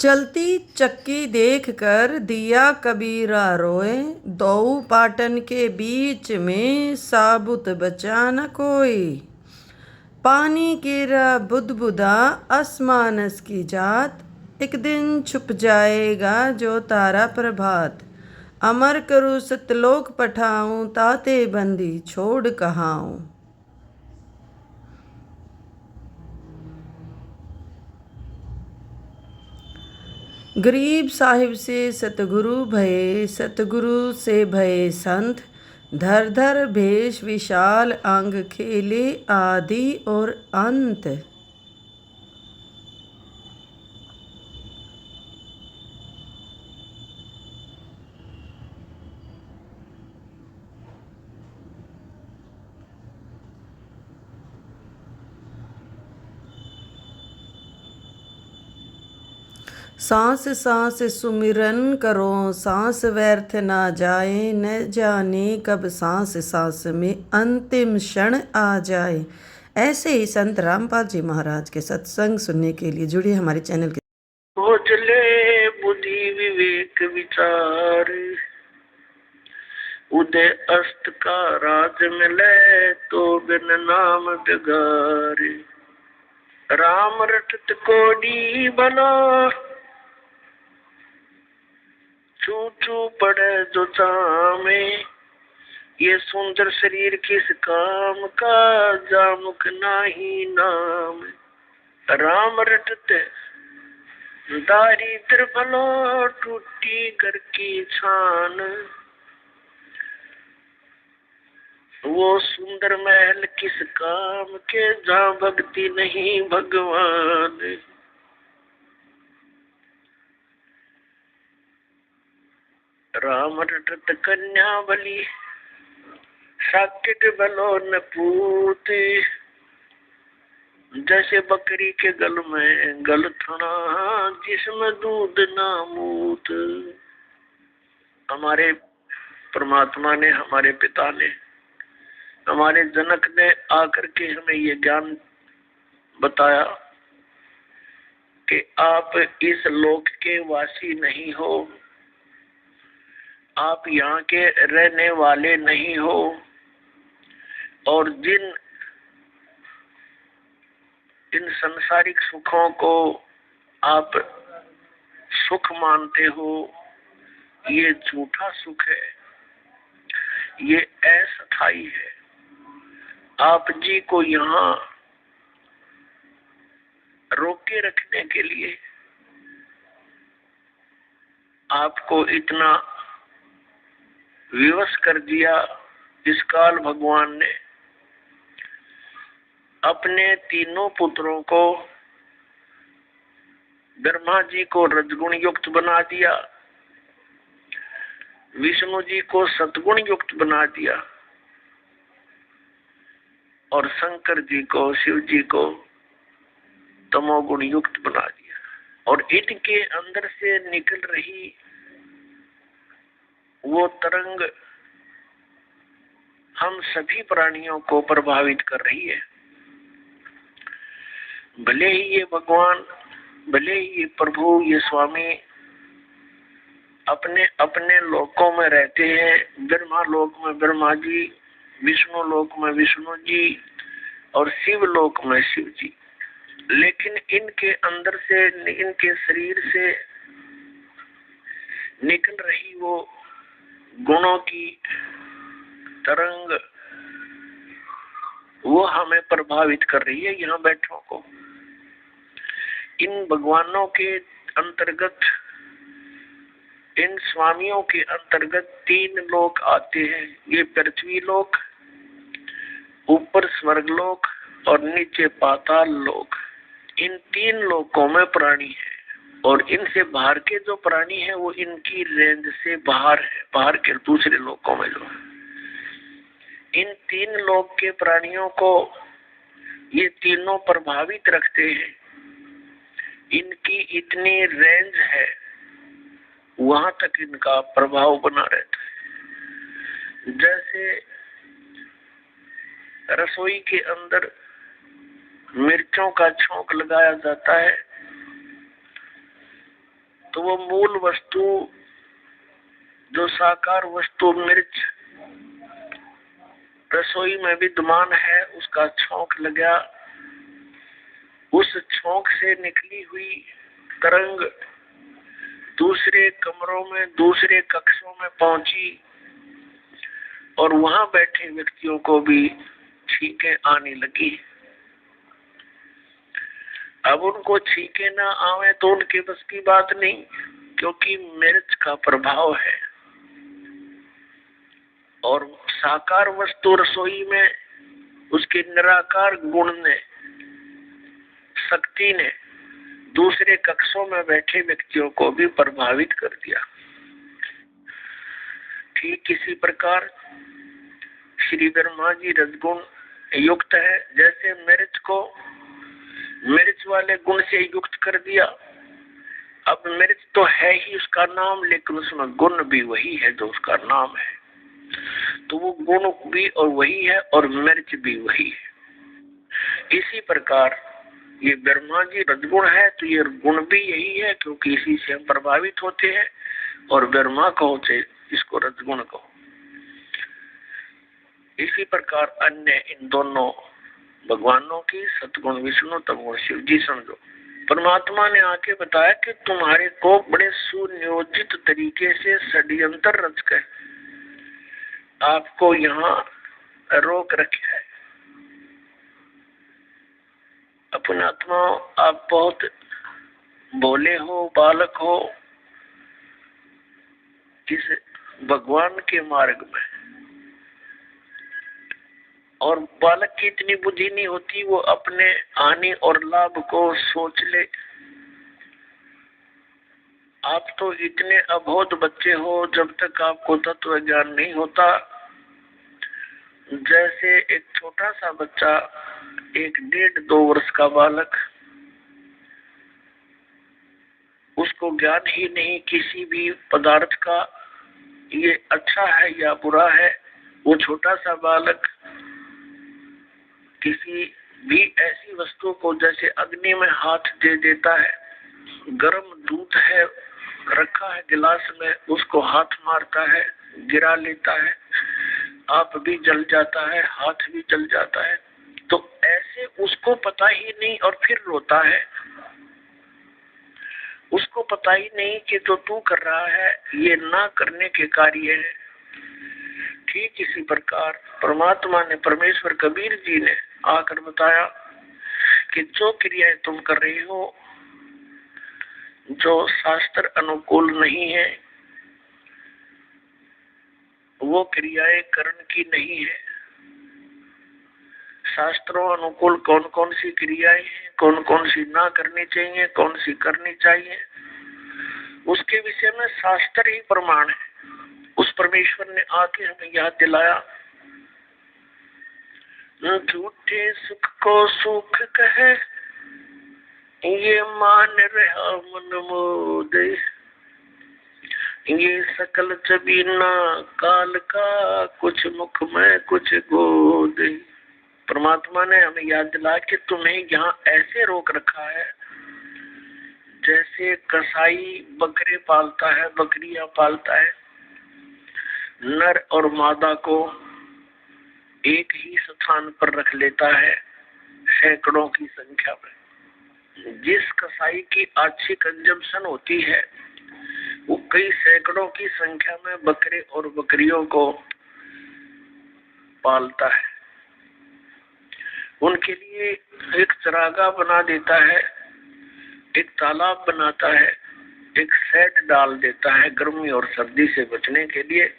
चलती चक्की देखकर दिया कबीरा रोए, दो पाटन के बीच में साबुत बचा न कोई। पानी गिरा बुदबुदा आसमानस की जात, एक दिन छुप जाएगा जो तारा प्रभात। अमर करूँ सतलोक पठाऊं, ताते बंदी छोड़ कहाऊं। गरीब साहिब से सतगुरु भये, सतगुरु से भये संत। धर धर भेष विशाल अंग, खेले आदि और अंत। सांस सांस सुमिरन करो, सांस व्यर्थ ना जाए। न जाने कब सांस सांस में अंतिम क्षण आ जाए। ऐसे ही संत रामपाल जी महाराज के सत्संग सुनने के लिए जुड़िए हमारे चैनल के। तो चले बुद्धि विवेक विचार, उदय अस्त का राज मिले तो बिन नाम बिगारे। राम रटत कोडी बना, चू चू पड़े जो चामे। ये सुंदर शरीर किस काम का, जामुक नाही नाम। राम रटत दारिद्र भलो, टूटी घर की छान। वो सुंदर महल किस काम के, जहाँ भक्ति नहीं भगवान। राम रटत कन्या बलि, साकेत बलो न पूत। जैसे बकरी के गल में गलथना, जिसमें दूध ना मूत। हमारे परमात्मा ने, हमारे पिता ने, हमारे जनक ने आकर के हमें ये ज्ञान बताया कि आप इस लोक के वासी नहीं हो, आप यहाँ के रहने वाले नहीं हो। और जिन इन संसारिक सुखों को आप सुख मानते हो, ये झूठा सुख है, ये अस्थायी है। आप जी को यहाँ रोके रखने के लिए आपको इतना विवश कर दिया इस काल भगवान ने। अपने तीनों पुत्रों को, ब्रह्मा जी को रजगुण युक्त बना दिया, विष्णु जी को सतगुण युक्त बना दिया और शंकर जी को, शिव जी को तमोगुण युक्त बना दिया। और इनके अंदर से निकल रही वो तरंग हम सभी प्राणियों को प्रभावित कर रही है। भले ही ये भगवान, भले ही ये प्रभु, ये स्वामी अपने अपने लोकों में रहते हैं। ब्रह्मा लोक में ब्रह्मा जी, विष्णु लोक में विष्णु जी और शिव लोक में शिव जी। लेकिन इनके अंदर से, इनके शरीर से निकल रही वो गुणों की तरंग, वो हमें प्रभावित कर रही है, यहाँ बैठों को। इन भगवानों के अंतर्गत, इन स्वामियों के अंतर्गत तीन लोक आते हैं। ये पृथ्वी लोक, ऊपर स्वर्ग लोक और नीचे पाताल लोक। इन तीन लोकों में प्राणी है और इनसे बाहर के जो प्राणी है वो इनकी रेंज से बाहर है, बाहर के दूसरे लोकों में जो है। इन तीन लोक के प्राणियों को ये तीनों प्रभावित रखते हैं। इनकी इतनी रेंज है, वहां तक इनका प्रभाव बना रहता है। जैसे रसोई के अंदर मिर्चों का छौंक लगाया जाता है तो वो मूल वस्तु जो साकार वस्तु मिर्च रसोई में विद्यमान है, उसका छौंक लगा, उस छौंक से निकली हुई तरंग दूसरे कमरों में, दूसरे कक्षों में पहुंची और वहां बैठे व्यक्तियों को भी छींकें आने लगी। अब उनको छींके ना आवे तो उनके बस की बात नहीं, क्योंकि मिर्च का प्रभाव है। और साकार वस्तु रसोई में उसके निराकार गुण ने, शक्ति ने दूसरे कक्षों में बैठे व्यक्तियों को भी प्रभावित कर दिया। ठीक इसी प्रकार श्री ब्रह्मा जी रजगुण युक्त है। जैसे मिर्च को मिर्च वाले गुण से युक्त कर दिया, अब मिर्च तो है ही उसका नाम, लेकिन उसमें गुण भी वही है जो उसका नाम है। तो वो गुण भी और वही है और मिर्च भी वही है। इसी प्रकार ये ब्रह्मा जी रजगुण है, तो ये गुण भी यही है, क्योंकि इसी से हम प्रभावित होते हैं। और ब्रह्मा कहो चाहे इसको रजगुण कहो। इसी प्रकार अन्य इन दोनों भगवानों की, सतगुण विष्णु तमगुण शिव जी समझो। परमात्मा ने आके बताया कि तुम्हारे को बड़े सुनियोजित तरीके से षड्यंत्र रच कर आपको यहाँ रोक रखा है। अपने आत्मा आप बहुत भोले हो, बालक हो इस भगवान के मार्ग में, और बालक की इतनी बुद्धि नहीं होती वो अपने हानि और लाभ को सोच ले। आप तो इतने अबोध बच्चे हो जब तक आपको तत्व ज्ञान नहीं होता। जैसे एक छोटा सा बच्चा, एक 1.5-2 वर्ष का बालक, उसको ज्ञान ही नहीं किसी भी पदार्थ का, ये अच्छा है या बुरा है। वो छोटा सा बालक किसी भी ऐसी वस्तु को जैसे अग्नि में हाथ दे देता है, गर्म दूध है रखा है गिलास में, उसको हाथ मारता है, गिरा लेता है, आप भी जल जाता है, हाथ भी जल जाता है। तो ऐसे उसको पता ही नहीं और फिर रोता है। उसको पता ही नहीं कि जो तू कर रहा है ये ना करने के कार्य है। ठीक इसी प्रकार परमात्मा ने, परमेश्वर कबीर जी ने आकर बताया कि जो क्रियाएं तुम कर रही हो जो शास्त्र अनुकूल नहीं है, वो क्रियाएं कर्म की नहीं है। शास्त्रों अनुकूल कौन कौन सी क्रियाएं हैं, कौन कौन सी ना करनी चाहिए, कौन सी करनी चाहिए, उसके विषय में शास्त्र ही प्रमाण है। उस परमेश्वर ने आके हमें याद दिलाया, झूठे सुख को सुख कहे ये मान रहा मन मोद, ये सकल चबीना काल का, कुछ मुख में कुछ गोद। परमात्मा ने हमें याद दिला कि तुम्हें यहाँ ऐसे रोक रखा है जैसे कसाई बकरे पालता है, बकरियां पालता है, नर और मादा को एक ही स्थान पर रख लेता है सैकड़ों की संख्या में। जिस कसाई की अच्छी कंजम्पशन होती है वो कई सैकड़ों की संख्या में बकरे और बकरियों को पालता है। उनके लिए एक चरागाह बना देता है, एक तालाब बनाता है, एक सेट डाल देता है। गर्मी और सर्दी से बचने के लिए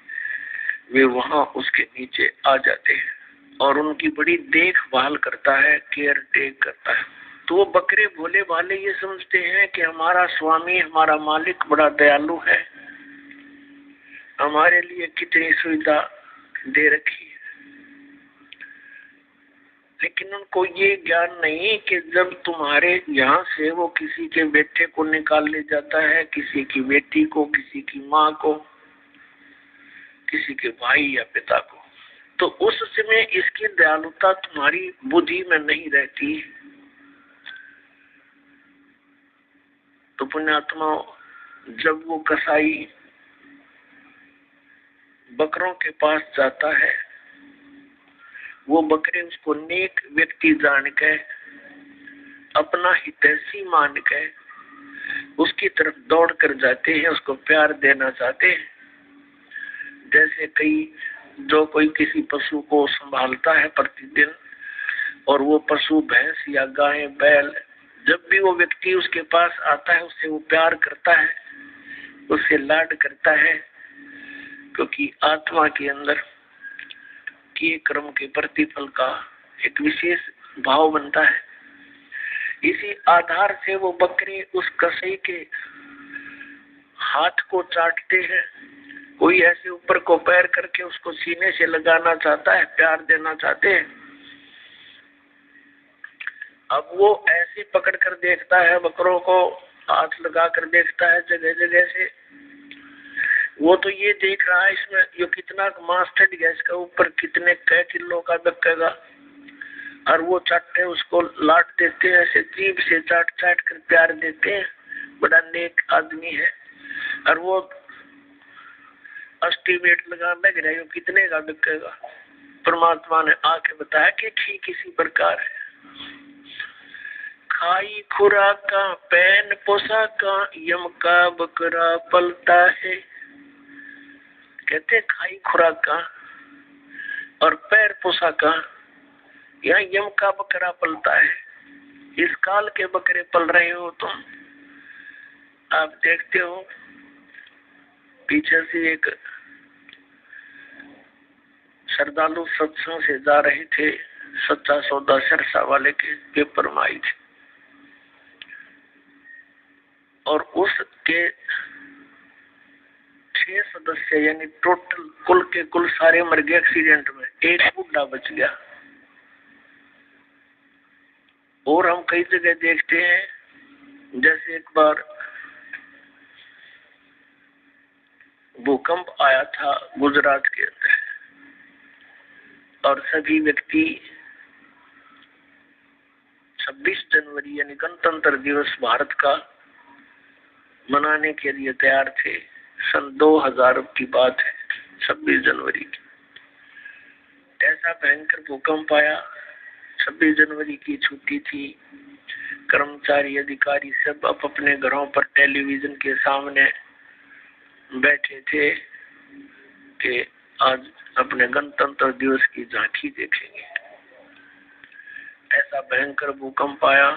वे वहां उसके नीचे आ जाते हैं और उनकी बड़ी देखभाल करता है, केयर टेक करता है। तो वो बकरे भोले भाले ये समझते हैं कि हमारा स्वामी, हमारा मालिक बड़ा दयालु है, हमारे लिए कितनी सुविधा दे रखी है। लेकिन उनको ये ज्ञान नहीं कि जब तुम्हारे यहाँ से वो किसी के बेटे को निकाल ले जाता है, किसी की बेटी को, किसी की माँ को, किसी के भाई या पिता को, तो उस समय इसकी दयालुता तुम्हारी बुद्धि में नहीं रहती। तो पुण्यात्माओं, जब वो कसाई बकरों के पास जाता है, वो बकरे उसको नेक व्यक्ति जान के, अपना हितैषी मान के उसकी तरफ दौड़ कर जाते हैं, उसको प्यार देना चाहते हैं। जैसे जो कोई किसी पशु को संभालता है प्रतिदिन, और वो पशु भैंस या गाय बैल, जब भी वो व्यक्ति उसके पास आता है उससे वो प्यार करता है, उससे लाड करता है, क्योंकि आत्मा के अंदर किए कर्म के प्रतिफल का एक विशेष भाव बनता है। इसी आधार से वो बकरे उस कसाई के हाथ को चाटते हैं। कोई ऐसे ऊपर को पैर करके उसको सीने से लगाना चाहता है, प्यार देना चाहते हैं। अब वो ऐसे पकड़ कर देखता है, बकरों को हाथ लगा कर देखता है जगह जगह से। वो तो ये देख रहा है इसमें ये कितना मांस चढ़ गया, इसका ऊपर कितने कै किलो का बिकेगा, और वो चाटते उसको लाट देते हैं, ऐसे जीभ से चाट चाट कर प्यार देते हैं। बड़ा नेक आदमी है, और वो एस्टिमेट लगाने लग रहा है कितने का बिकेगा। परमात्मा ने आके बताया कि ठीक इसी प्रकार है। खाई खुराका पैन पोशाका यम का बकरा पलता है। कहते खाई खुराका और पैर पोशाका, यहाँ यम का बकरा पलता है। इस काल के बकरे पल रहे हो तुम। आप देखते हो पीछे से एक श्रद्धालु सत्संग से जा रहे थे, सच्चा सौदा सिरसा वाले के पेपर में आई थी, और उसके 6 सदस्य यानी टोटल कुल के कुल सारे मर गए एक्सीडेंट में, एक बूढ़ा बच गया। और हम कई जगह देखते हैं, जैसे एक बार भूकंप आया था गुजरात के अंदर, और सभी व्यक्ति 26 जनवरी यानी गणतंत्र दिवस भारत का मनाने के लिए तैयार थे। सन 2000 की बात है, 26 जनवरी की। ऐसा भयंकर भूकंप आया, 26 जनवरी की छुट्टी थी। कर्मचारी अधिकारी सब अपने घरों पर टेलीविजन के सामने बैठे थे कि आज अपने गणतंत्र दिवस की झांकी देखेंगे। ऐसा भयंकर भूकंप आया,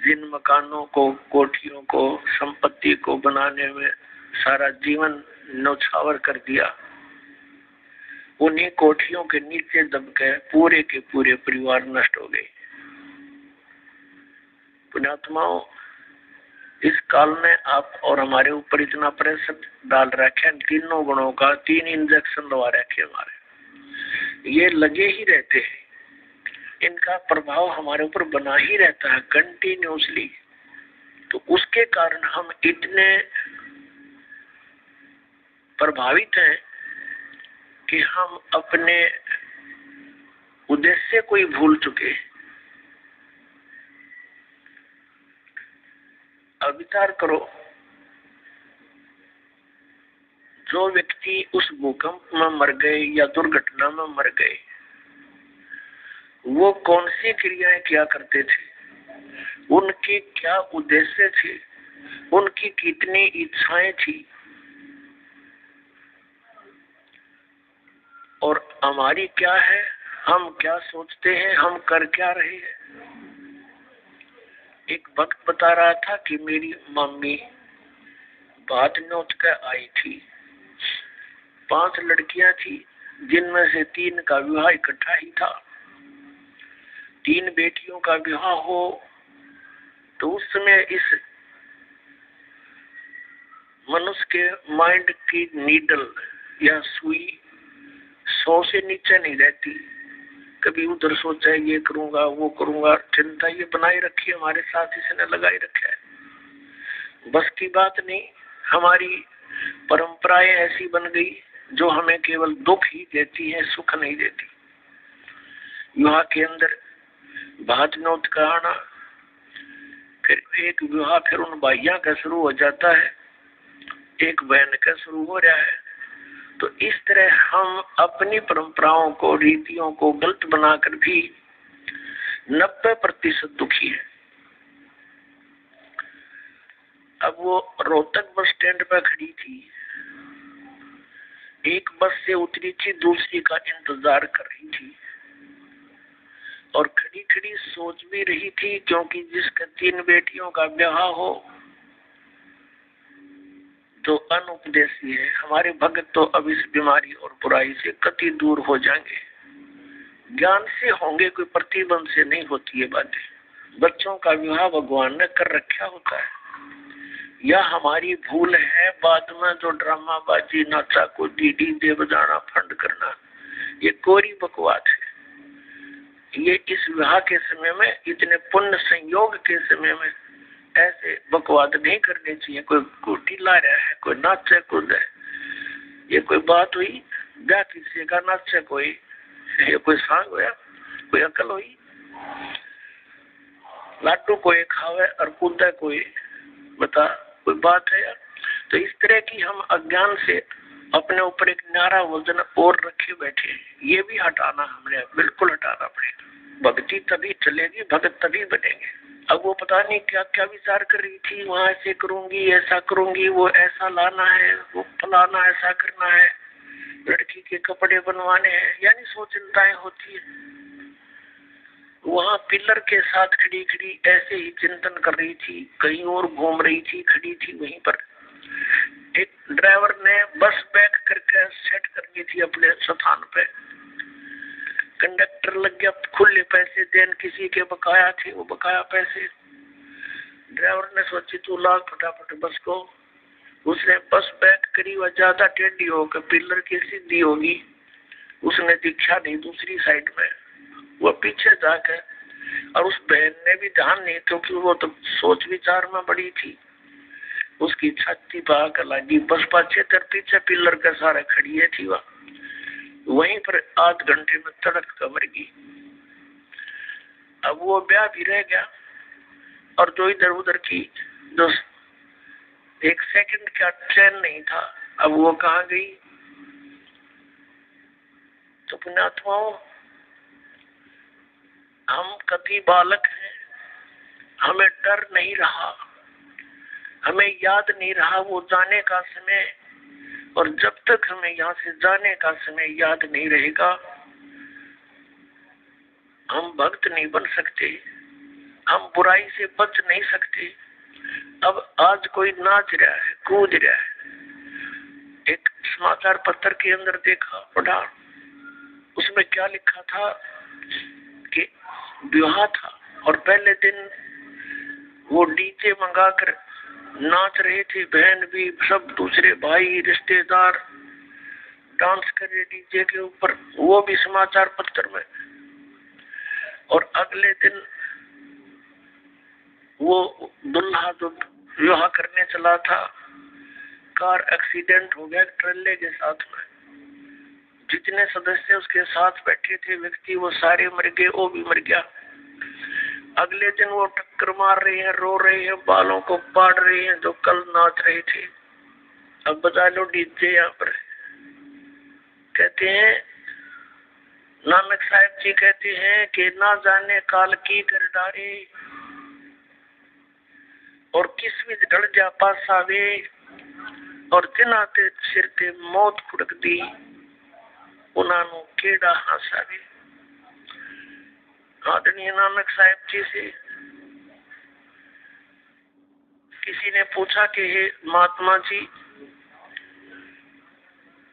जिन मकानों को, कोठियों को, संपत्ति को बनाने में सारा जीवन न्यौछावर कर दिया, उन्हीं कोठियों के नीचे दब गए पूरे के पूरे परिवार नष्ट हो गए। पुण्यात्माओं, इस काल में आप और हमारे ऊपर इतना प्रेशर डाल रखे, तीनों गुणों का 3 इंजेक्शन लगा रखे हमारे, ये लगे ही रहते हैं, इनका प्रभाव हमारे ऊपर बना ही रहता है कंटिन्यूसली। तो उसके कारण हम इतने प्रभावित हैं कि हम अपने उद्देश्य को ही भूल चुके। अब विचार करो, जो व्यक्ति उस भूकंप में मर गए या दुर्घटना में मर गए, वो कौन सी क्रियाएं किया करते थे, उनके क्या उद्देश्य थे, उनकी कितनी इच्छाएं थी, और हमारी क्या है, हम क्या सोचते हैं, हम कर क्या रहे हैं। एक वक्त बता रहा था कि मेरी मम्मी बात नोट कर आई थी, 5 लड़कियां थी, जिनमें से 3 का विवाह इकट्ठा ही था। 3 बेटियों का विवाह हो तो उस समय इस मनुष्य के माइंड की नीडल या सुई 100 से नीचे नहीं रहती। कभी उधर सोचा है ये करूंगा वो करूंगा, चिंता ये बनाए रखी हमारे साथ इसने लगाई रखा है। बस की बात नहीं, हमारी परंपराएं ऐसी बन गई जो हमें केवल दुख ही देती है, सुख नहीं देती। विवाह के अंदर भात नोत का आना, फिर एक विवाह फिर उन भाइयों का शुरू हो जाता है, एक बहन का शुरू हो रहा है। तो इस तरह हम अपनी परंपराओं को, रीतियों को गलत बनाकर भी 90% दुखी है। अब वो रोहतक बस स्टैंड पर खड़ी थी, एक बस से उतरी थी, दूसरी का इंतजार कर रही थी और खड़ी खड़ी सोच भी रही थी, क्योंकि जिसका 3 बेटियों का ब्याह हो तो अनुपदेशी है। हमारे भगत तो अब इस बीमारी और बुराई से कति दूर हो जाएंगे, ज्ञान से होंगे, कोई प्रतिबंध से नहीं होती है बातें। बच्चों का विवाह भगवान ने कर रखा होता है, या हमारी भूल है बाद में जो ड्रामाबाजी, नाचा कूदी, डीजे बजाना, फंड करना, ये कोरी बकवास है। ये इस विवाह के समय में, इतने पुण्य संयोग के समय में ऐसे बकवाद नहीं करनी चाहिए। कोई कुटी ला रहा है, कोई नाचे कूद है, ये कोई बात हुई? ब्याह किसी का नाचे कोई, ये कोई सांग होया? कोई अकल हुई? लाडू कोई खावे और कूदे कोई, बता कोई बात है यार? तो इस तरह की हम अज्ञान से अपने ऊपर एक न्यारा वजन और रखे बैठे, ये भी हटाना हमने बिल्कुल हटाना पड़ेगा। भक्ति तभी चलेगी, भगत तभी बनेंगे। अब वो पता नहीं क्या क्या विचार कर रही थी, वहां ऐसे करूंगी, ऐसा करूंगी, वो ऐसा लाना है, वो फलाना ऐसा करना है, लड़की के कपड़े बनवाने हैं, यानी सो चिंताएं होती है। वहां पिलर के साथ खड़ी खड़ी ऐसे ही चिंतन कर रही थी, कहीं और घूम रही थी, खड़ी थी वहीं पर। एक ड्राइवर ने बस बैक करके सेट करनी थी अपने स्थान पे, कंडक्टर लग गया खुले पैसे देन, किसी के बकाया थे वो बकाया पैसे। ड्राइवर ने सोची तू लाग फटाफट बस को, उसने बस बैक करी, वह ज्यादा टेढ़ी होकर पिलर की सीधी होगी, उसने दिखा नहीं दूसरी साइड में, वो पीछे जाकर, और उस बहन ने भी ध्यान नहीं, क्योंकि वो तो सोच विचार में बड़ी थी, उसकी छाती भाग लगी, बस पाछे तर पीछे पिलर के सारे खड़ी थी, वह वहीं पर आध घंटे में तड़क कमर गई। अब वो ब्याह भी रह गया, और जो इधर उधर की जो 1 सेकंड का ट्रेन नहीं था, अब वो कहाँ गई? तो पुण्यात्माओं, हम कभी बालक हैं, हमें डर नहीं रहा, हमें याद नहीं रहा वो जाने का समय, और जब तक हमें यहाँ से जाने का समय याद नहीं रहेगा, हम भक्त नहीं बन सकते, हम बुराई से बच नहीं सकते। अब आज कोई नाच रहा है, कूद रहा है, एक समाचार पत्र के अंदर देखा, पढ़ा, उसमें क्या लिखा था कि विवाह था और पहले दिन वो डीजे मंगाकर नाच रहे थे, बहन भी, सब दूसरे भाई रिश्तेदार डांस कर रहे डीजे के ऊपर, वो भी समाचार पत्र में। और अगले दिन वो दुल्हा जो विवाह करने चला था, कार एक्सीडेंट हो गया ट्रेले के साथ में, जितने सदस्य उसके साथ बैठे थे व्यक्ति, वो सारे मर गए, वो भी मर गया। अगले दिन वो टक्कर मार रहे हैं, रो रहे हैं, बालों को पाड़ रहे हैं जो कल नाच रहे थे। अब बजा लो डीजे यहाँ पर। कहते हैं नानक साहब जी कहते हैं कि ना जाने काल की कर डारे, और किस विध ढल जा पासावे, और जिनाते सिर ते मौत फुड़क दी, उन्होंने केड़ा हासावे। आदरणीय नानक साहब जी से किसी ने पूछा कि हे महात्मा जी,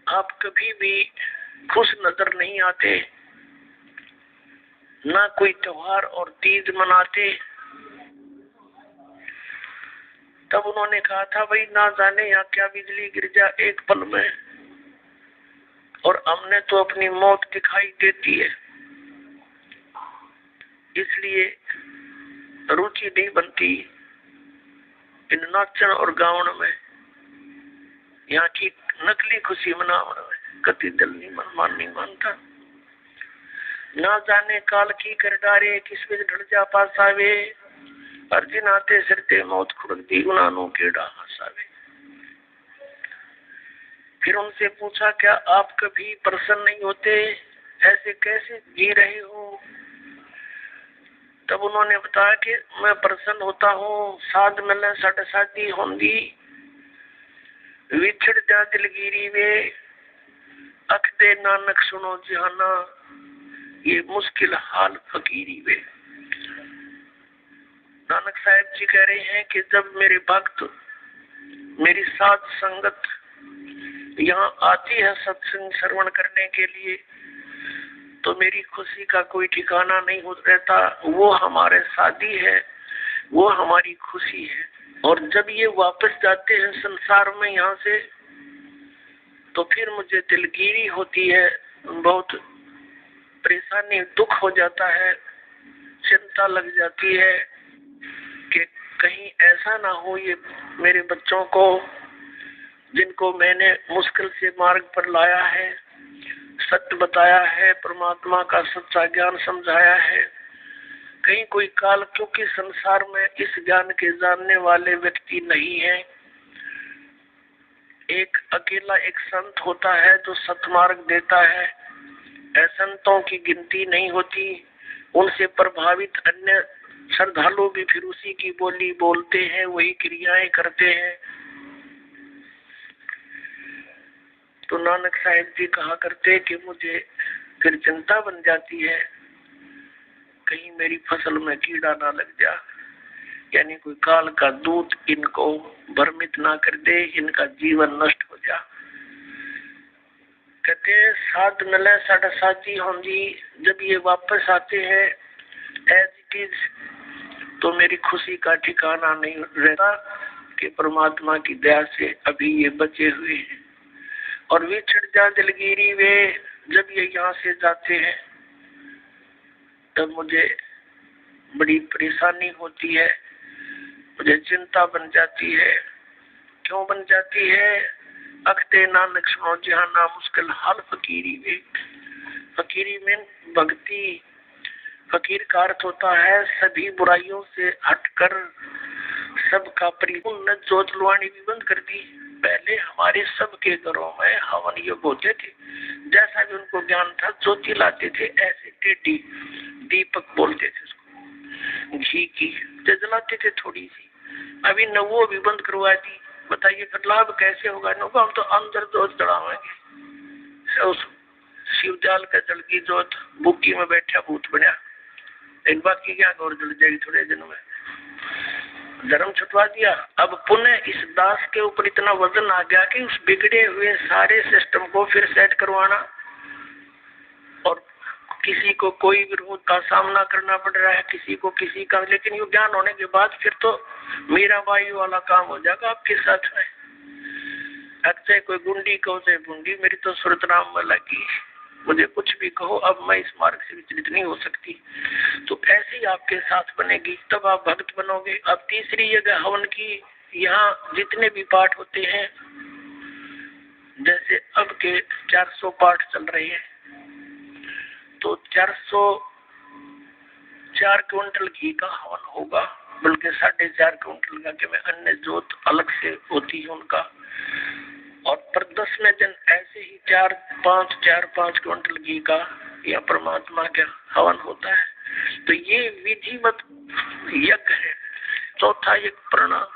आप कभी भी खुश नजर नहीं आते, ना कोई त्योहार और तीज मनाते। तब उन्होंने कहा था, भाई ना जाने यहाँ क्या बिजली गिर जा एक पल में, और हमने तो अपनी मौत दिखाई देती है, इसलिए रुचि नहीं बनती इन नाचन और गावन में, यहाँ की नकली खुशी मनावन में कति दिल नहीं मानता। ना जाने काल की कर डारे, किस विध ढल जा पासावे, अर्जुन आते सिरते मौत खुड़क दी उनानो केड़ा हंसावे। फिर उनसे पूछा, क्या आप कभी प्रसन्न नहीं होते, ऐसे कैसे जी रहे हो? तब उन्होंने बताया कि मैं प्रसन्न होता हूँ, साध मिले सट साधी होंगी, विछड़ जा दिलगिरी वे, अख दे नानक सुनो जहाना, ये मुश्किल हाल फकीरी वे। नानक साहब जी कह रहे हैं कि जब मेरे भक्त, मेरी साध संगत यहाँ आती है सत्संग श्रवण करने के लिए, तो मेरी खुशी का कोई ठिकाना नहीं हो रहता। वो हमारे साथी है, वो हमारी खुशी है। और जब ये वापस जाते हैं संसार में यहाँ से, तो फिर मुझे दिलगिरी होती है, बहुत परेशानी, दुख हो जाता है, चिंता लग जाती है कि कहीं ऐसा ना हो ये मेरे बच्चों को, जिनको मैंने मुश्किल से मार्ग पर लाया है, सत्य बताया है, परमात्मा का सच्चा ज्ञान समझाया है, कहीं कोई काल, क्योंकि संसार में इस ज्ञान के जानने वाले व्यक्ति नहीं है। एक अकेला एक संत होता है जो सतमार्ग देता है, संतों की गिनती नहीं होती। उनसे प्रभावित अन्य श्रद्धालु भी फिर उसी की बोली बोलते हैं, वही क्रियाएं करते हैं। तो नानक साहिब जी कहा करते कि मुझे फिर चिंता बन जाती है, कहीं मेरी फसल में कीड़ा ना लग जा, यानी कोई काल का दूत इनको भ्रमित ना कर दे, इनका जीवन नष्ट हो जा। कहते हैं साध मिले साढ़े साथी होंगी, जब ये वापस आते हैं एज इट इज, तो मेरी खुशी का ठिकाना नहीं रहता कि परमात्मा की दया से अभी ये बचे हुए हैं। और विछड़ जा दिलगिरी वे, जब ये यहाँ से जाते हैं तब मुझे बड़ी परेशानी होती है, मुझे चिंता बन जाती है। क्यों बन जाती है? अखते नानक सुनो जहाना मुश्किल हाल फकीरी वे। फकीरी में भक्ति, फकीर का अर्थ होता है सभी बुराइयों से हटकर सबका परिपूर्ण जोत लुआनी भी बंद कर दी। पहले हमारे सबके घरों में हवन योग होते थे, जैसा भी उनको ज्ञान था ज्योति लाते थे, ऐसे टेढ़ी दीपक बोलते थे उसको, घी की जलाते थे थोड़ी सी। अभी नवो भी बंद करवा दी, बताइए फिर लाभ कैसे होगा? नवो हम तो अंदर जोत जलावेंगे, उस शिवजाल का जल की जोत बुक्की में बैठा भूत बना, एक बात की क्या गौर जल जाएगी थोड़े दिनों में। धर्म छुटवा दिया, अब पुनः इस दास के ऊपर इतना वजन आ गया कि उस बिगड़े हुए सारे सिस्टम को फिर सेट करवाना, और किसी को कोई विरोध का सामना करना पड़ रहा है, किसी को किसी का। लेकिन ये ज्ञान होने के बाद फिर तो मेरा बाई वाला काम हो जाएगा आपके साथ में। अच्छा कोई गुंडी कहो चाहे बुंडी, मेरी तो सुरत नाम में लगी, मुझे कुछ भी कहो, अब मैं इस मार्ग से विचलित नहीं हो सकती। तो ऐसे ही आपके साथ बनेगी, तब आप भक्त बनोगे। अब तीसरी जगह हवन की, यहाँ जितने भी पाठ होते हैं, जैसे अब के 400 पाठ चल रहे हैं, तो 404 क्विंटल घी का हवन होगा, बल्कि 4.5 क्विंटल का, कि मैं अन्य जोत अलग से होती है उनका। और पर 10 में दिन ऐसे ही 4-5 क्विंटल घी का या परमात्मा का हवन होता है। तो ये विधिवत यज्ञ है। चौथा यज्ञ प्रणाम।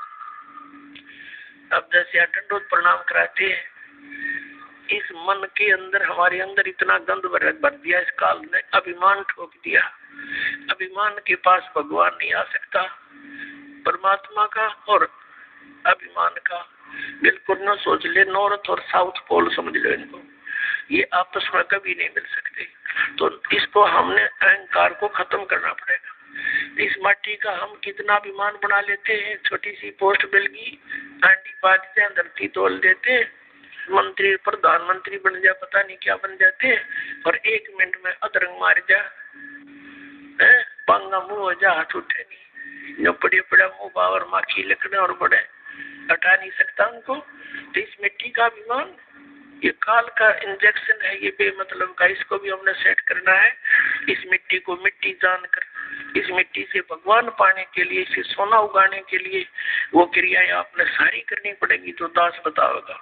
अब जैसे अटंडोत प्रणाम कराते हैं, इस मन के अंदर, हमारे अंदर इतना गंद भर दिया इस काल ने, अभिमान ठोक दिया। अभिमान के पास भगवान नहीं आ सकता, परमात्मा का और अभिमान का बिल्कुल न सोच ले। नॉर्थ और साउथ पोल समझ लो इनको, ये आपस में कभी नहीं मिल सकते। तो इसको हमने अहंकार को खत्म करना पड़ेगा। इस माटी का हम कितना अभिमान बना लेते हैं, छोटी सी पोस्ट मिल गई, आंटी पाकते हैं, धरती तोल देते हैं, मंत्री प्रधानमंत्री बन जा, पता नहीं क्या बन जाते हैं, और 1 मिनट में अदरंग मार जा, पंगा मुंह हो जा, हाथ उठे नहीं, जो बड़े बड़ा मुंह बावर माखी लकड़े और बड़े हटा नहीं सकता उनको। तो इस मिट्टी का अभिमान ये काल का इंजेक्शन है, ये बेमतलब का, इसको भी हमने सेट करना है। इस मिट्टी को मिट्टी जानकर इस मिट्टी से भगवान पाने के लिए, इसे सोना उगाने के लिए वो क्रियाएं आपने सारी करनी पड़ेगी। तो दास बताओगा,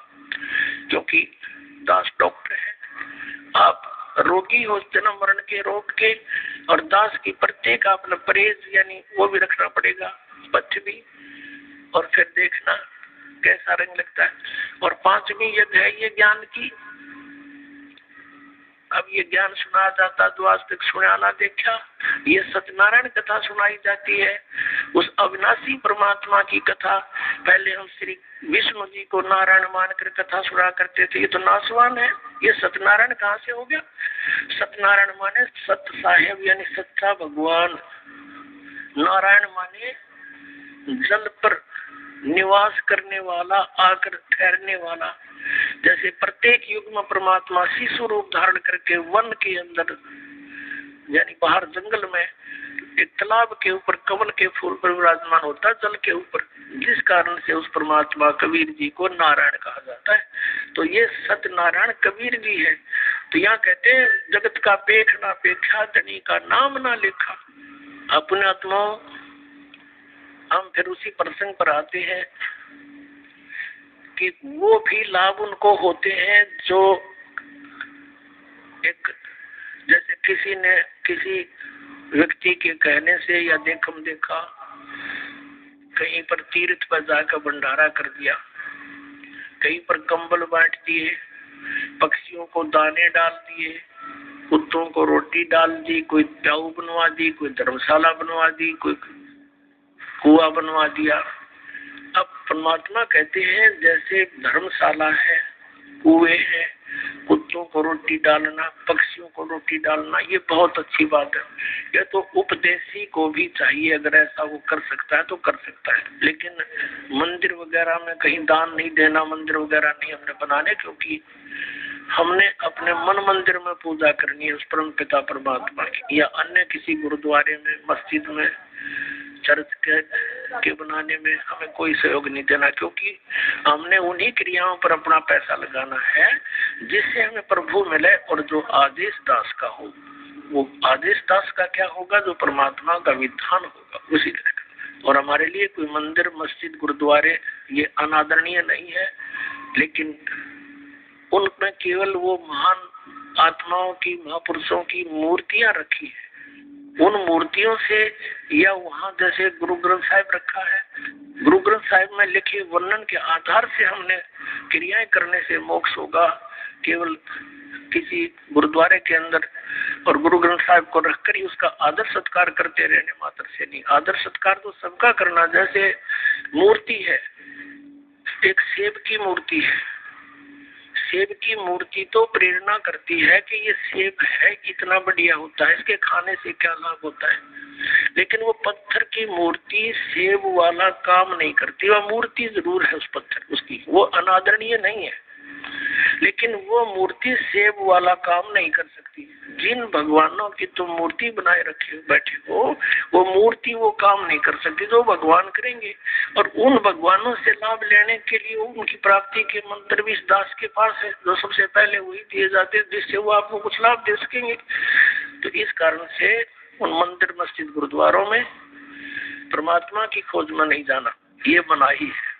क्योंकि दास डॉक्टर है, आप रोगी हो जन्म मरण के रोग के, और दास की प्रत्येक आपने परहेज यानी वो भी रखना पड़ेगा, पथ्य भी, और फिर देखना कैसा रंग लगता है। और 5वीं यज्ञ है ये ज्ञान की। अब ये ज्ञान सुनाया जाता जो आज तक सुना ना देखा, ये सत्यनारायण कथा सुनाई जाती है, उस अविनाशी परमात्मा की कथा। पहले हम श्री विष्णु जी को नारायण मानकर कथा सुना करते थे, ये तो नासवान है, ये सत्यनारायण कहाँ से हो गया? सत्यनारायण माने सत्य साहेब यानी सच्चा भगवान, नारायण माने जल पर निवास करने वाला, आकर ठहरने वाला। जैसे प्रत्येक युग में परमात्मा शिशु रूप धारण करके वन के अंदर यानी बाहर जंगल में एक तालाब के ऊपर कमल के फूल पर विराजमान होता है, जल के ऊपर, जिस कारण से उस परमात्मा कबीर जी को नारायण कहा जाता है। तो ये सत्यनारायण कबीर जी है। तो यहाँ कहते हैं जगत का पेख ना पेखा, धनी का नाम ना लिखा। अपने आत्मा हम फिर उसी प्रसंग पर आते हैं कि वो भी लाभ उनको होते हैं जो एक, जैसे किसी ने किसी व्यक्ति के कहने से या देखम देखा कहीं पर तीर्थ पर जाकर भंडारा कर दिया, कहीं पर कंबल बांट दिए, पक्षियों को दाने डाल दिए, कुत्तों को रोटी डाल दी, कोई प्याऊ बनवा दी, कोई धर्मशाला बनवा दी, कोई कुआं बनवा दिया। अब परमात्मा कहते हैं जैसे धर्मशाला है, कुएं है, कुत्तों को रोटी डालना, पक्षियों को रोटी डालना, ये बहुत अच्छी बात है। ये तो उपदेशी को भी चाहिए, अगर ऐसा वो कर सकता है तो कर सकता है। लेकिन मंदिर वगैरह में कहीं दान नहीं देना, मंदिर वगैरह नहीं हमने बनाने, क्योंकि हमने अपने मन मंदिर में पूजा करनी है उस परम पिता परमात्मा की, या अन्य किसी गुरुद्वारे में, मस्जिद में, चर्च के बनाने में हमें कोई सहयोग नहीं देना, क्योंकि हमने उन्हीं क्रियाओं पर अपना पैसा लगाना है जिससे हमें प्रभु मिले। और जो आदेश दास का हो, वो आदेश दास का क्या होगा? जो परमात्मा का विधान होगा उसी का। और हमारे लिए कोई मंदिर, मस्जिद, गुरुद्वारे ये अनादरणीय नहीं है, लेकिन उनमें केवल वो महान आत्माओं की, महापुरुषों की मूर्तियां रखी है। उन मूर्तियों से, या वहाँ जैसे गुरु ग्रंथ साहिब रखा है, गुरु ग्रंथ साहिब में लिखे वर्णन के आधार से हमने क्रियाएं करने से मोक्ष होगा। केवल किसी गुरुद्वारे के अंदर और गुरु ग्रंथ साहिब को रखकर ही उसका आदर सत्कार करते रहने मात्र से नहीं। आदर सत्कार तो सबका करना। जैसे मूर्ति है, एक सेब की मूर्ति है, सेब की मूर्ति तो प्रेरणा करती है कि ये सेब है, इतना बढ़िया होता है, इसके खाने से क्या लाभ होता है। लेकिन वो पत्थर की मूर्ति सेब वाला काम नहीं करती। वह मूर्ति जरूर है उस पत्थर, उसकी वो अनादरणीय नहीं है, लेकिन वो मूर्ति सेब वाला काम नहीं कर सकती। जिन भगवानों की तुम मूर्ति बनाए रखे बैठे हो, वो मूर्ति वो काम नहीं कर सकती जो भगवान करेंगे। और उन भगवानों से लाभ लेने के लिए उनकी प्राप्ति के मंत्र भी इस दास के पास है, जो सबसे पहले वही दिए जाते हैं, जिससे वो आपको कुछ लाभ दे सकेंगे। तो इस कारण से उन मंदिर, मस्जिद, गुरुद्वारों में परमात्मा की खोज में नहीं जाना, ये मनाही है।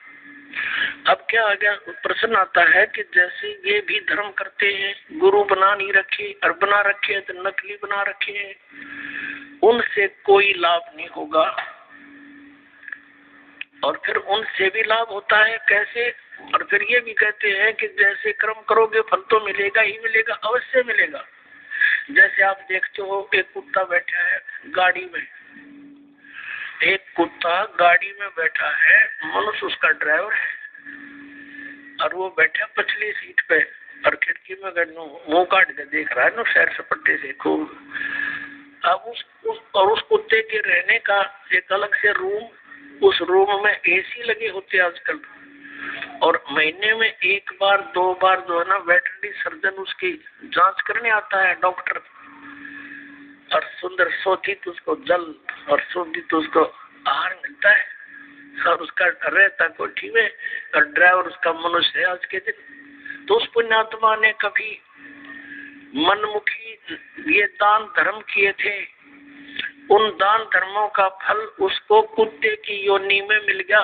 अब क्या आ गया, प्रश्न आता है कि जैसे ये भी धर्म करते हैं, गुरु बना नहीं रखे, और बना रखे तो नकली बना रखे हैं, उनसे कोई लाभ नहीं होगा। और फिर उनसे भी लाभ होता है, कैसे? और फिर ये भी कहते हैं कि जैसे कर्म करोगे फल तो मिलेगा ही मिलेगा, अवश्य मिलेगा। जैसे आप देखते हो एक कुत्ता बैठा है गाड़ी में, एक कुत्ता गाड़ी में बैठा है, मनुष्य उसका ड्राइवर है, और वो बैठा पिछली सीट पे और खिड़की में मुंह काट के देख रहा है ना सैर सपाटे से खूब। अब उस कुत्ते के रहने का एक अलग से रूम, उस रूम में एसी लगे होते आजकल, और महीने में 1 बार 2 बार जो है ना वेटरनरी सर्जन उसकी जांच करने आता है, डॉक्टर। और सुंदर शोधित उसको जल और शोधित उसको आहार मिलता है, और उसका रहता कोठी में, और ड्राइवर उसका मनुष्य है आज के दिन। तो उस पुण्यात्मा ने कभी मनमुखी ये दान धर्म किए थे, उन दान धर्मों का फल उसको कुत्ते की योनि में मिल गया।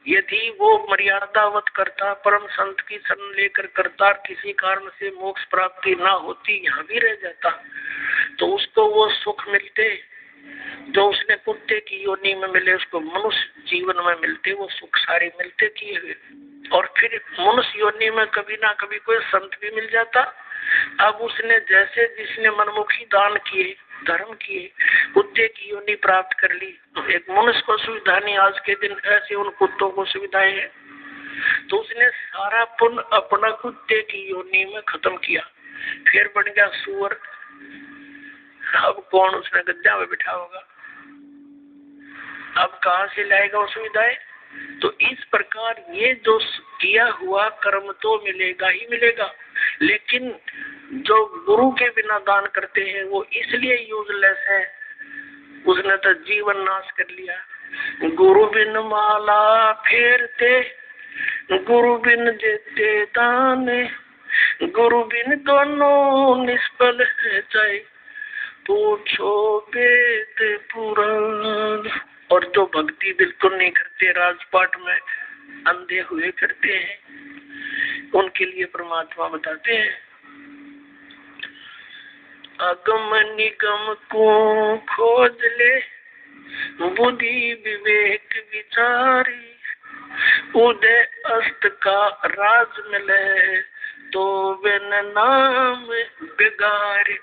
यदि वो मर्यादावत करता, परम संत की शरण लेकर करता, किसी कारण से मोक्ष प्राप्ति ना होती, यहाँ भी रह जाता, तो उसको वो सुख मिलते जो उसने कुत्ते की योनि में मिले, उसको मनुष्य जीवन में मिलते, वो सुख सारे मिलते किए हुए। और फिर मनुष्य योनि में कभी ना कभी कोई संत भी मिल जाता। अब उसने जैसे जिसने मनमुखी दान किए, धर्म किए, कुत्ते की योनि प्राप्त कर ली। एक मनुष्य को सुविधा नहीं, आज के दिन ऐसे उन कुत्तों को सुविधाएं हैं, तो उसने सारा पुण्य अपना कुत्ते की योनि में खत्म किया, फिर बन गया सुअर। अब कौन उसने गद्दा में बिठा होगा, अब कहां से लाएगा वो सुविधाएं। तो इस प्रकार ये जो किया हुआ कर्म तो मिलेगा ही मिलेगा, लेकिन जो गुरु के बिना दान करते हैं वो इसलिए यूजलेस है, उसने तो जीवन नाश कर लिया। गुरु बिन माला फेरते, गुरु बिन देते दान, गुरु बिन दोनों निष्फल जाए, पूछो वेद पुराण। और जो भक्ति बिल्कुल नहीं करते, राजपाट में अंधे हुए करते हैं, उनके लिए परमात्मा बताते हैं, अगम निगम को खोज ले, बुद्धि विवेक विचारी, उदय अस्त का राज मिले, तो बिन नाम बिगाड़े।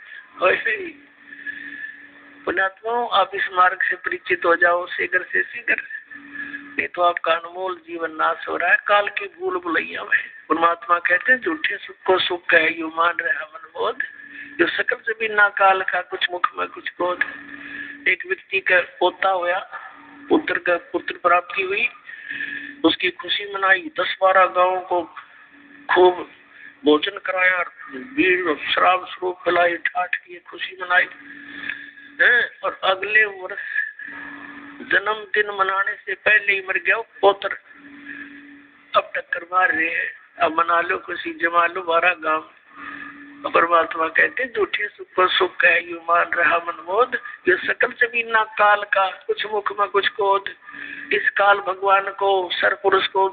पुण्यात्माओं, आप इस मार्ग से परिचित हो जाओ शीघ्र से शीघ्र, नहीं तो आपका अनमोल जीवन नाश हो रहा है काल की भूल भुलैया में। परमात्मा कहते हैं झूठे सुख को सुख कहे यू मान रहा मन बोध, जो सकल जमीन ना काल का, कुछ मुख में कुछ क्रोध। एक व्यक्ति का पोता होया, पुत्र प्राप्ति हुई, उसकी खुशी मनाई, 10-12 गांवों को खूब भोजन कराया, बीड़ शराब स्वरूप पिलाई, ठाठ किए, खुशी मनाई है। और अगले वर्ष जन्मदिन मनाने से पहले ही मर गया पोत्र। अब टक्कर मार रहे हैं, अब मना लो खुशी, जमा लो 12 गांव। परमात्मा कहते हैं झूठे सुख को सुख कहे यू मान रहा मन बोध, ये सकल जमीन ना काल का, कुछ मुख में कुछ क्रोध। इस काल भगवान को, सर पुरुष को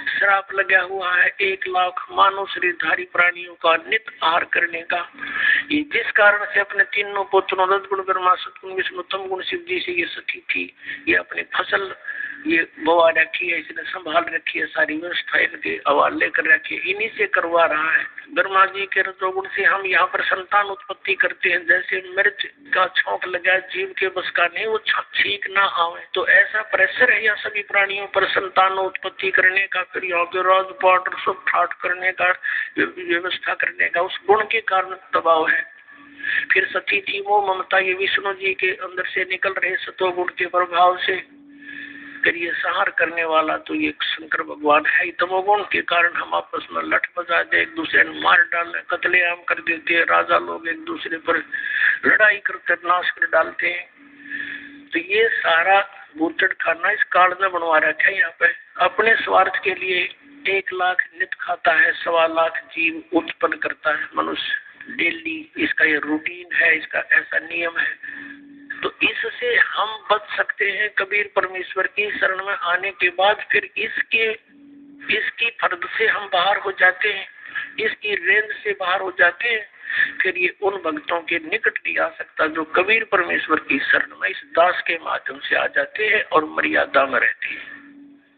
श्राप लगा हुआ है 1 लाख मानव शरीरधारी प्राणियों का नित आहार करने का। ये जिस कारण से अपने तीनों पुत्रों रजगुण ब्रह्मा सतगुण विष्णु तम गुण शिव जी से ये सखी थी, ये अपनी फसल ये बवा रखी है, इसने संभाल रखी है, सारी व्यवस्था इनके हवाले कर रखी है, इन्हीं से करवा रहा है। ब्रह्मा जी के रजोगुण से हम यहाँ पर संतान उत्पत्ति करते हैं। जैसे मिर्च का छौंक लगा जीव के बस का नहीं, वो छींक ना आवे, तो ऐसा प्रेशर है यहाँ सभी प्राणियों पर संतान उत्पत्ति करने का, फिर यहाँ के राजपाट सब ठाट करने का, व्यवस्था करने का, उस गुण के कारण दबाव है। फिर सती थी वो ममता, ये विष्णु जी के अंदर से निकल रहे सतोगुण के प्रभाव से, फिर ये संहार करने वाला तो ये शंकर भगवान है। तमोगुण के कारण हम आपस में लठ बजा दे, एक दूसरे ने मार डाले, कत्लेआम कर देते हैं, राजा लोग एक दूसरे पर लड़ाई करते नाश कर डालते हैं। तो ये सारा बूचड़ खाना इस काल ने बनवा रखा है। यहाँ पे अपने स्वार्थ के लिए 1 लाख नित खाता है, 1.25 लाख जीव उत्पन्न करता है मनुष्य डेली, इसका ये रूटीन है, इसका ऐसा नियम है। तो इससे हम बच सकते हैं कबीर परमेश्वर की शरण में आने के बाद। फिर इसकी फर्द से हम बाहर हो जाते हैं, इसकी रेंज से बाहर हो जाते हैं। फिर ये उन भक्तों के निकट नहीं आ सकता जो कबीर परमेश्वर की शरण में इस दास के माध्यम से आ जाते हैं और मर्यादा में रहते हैं।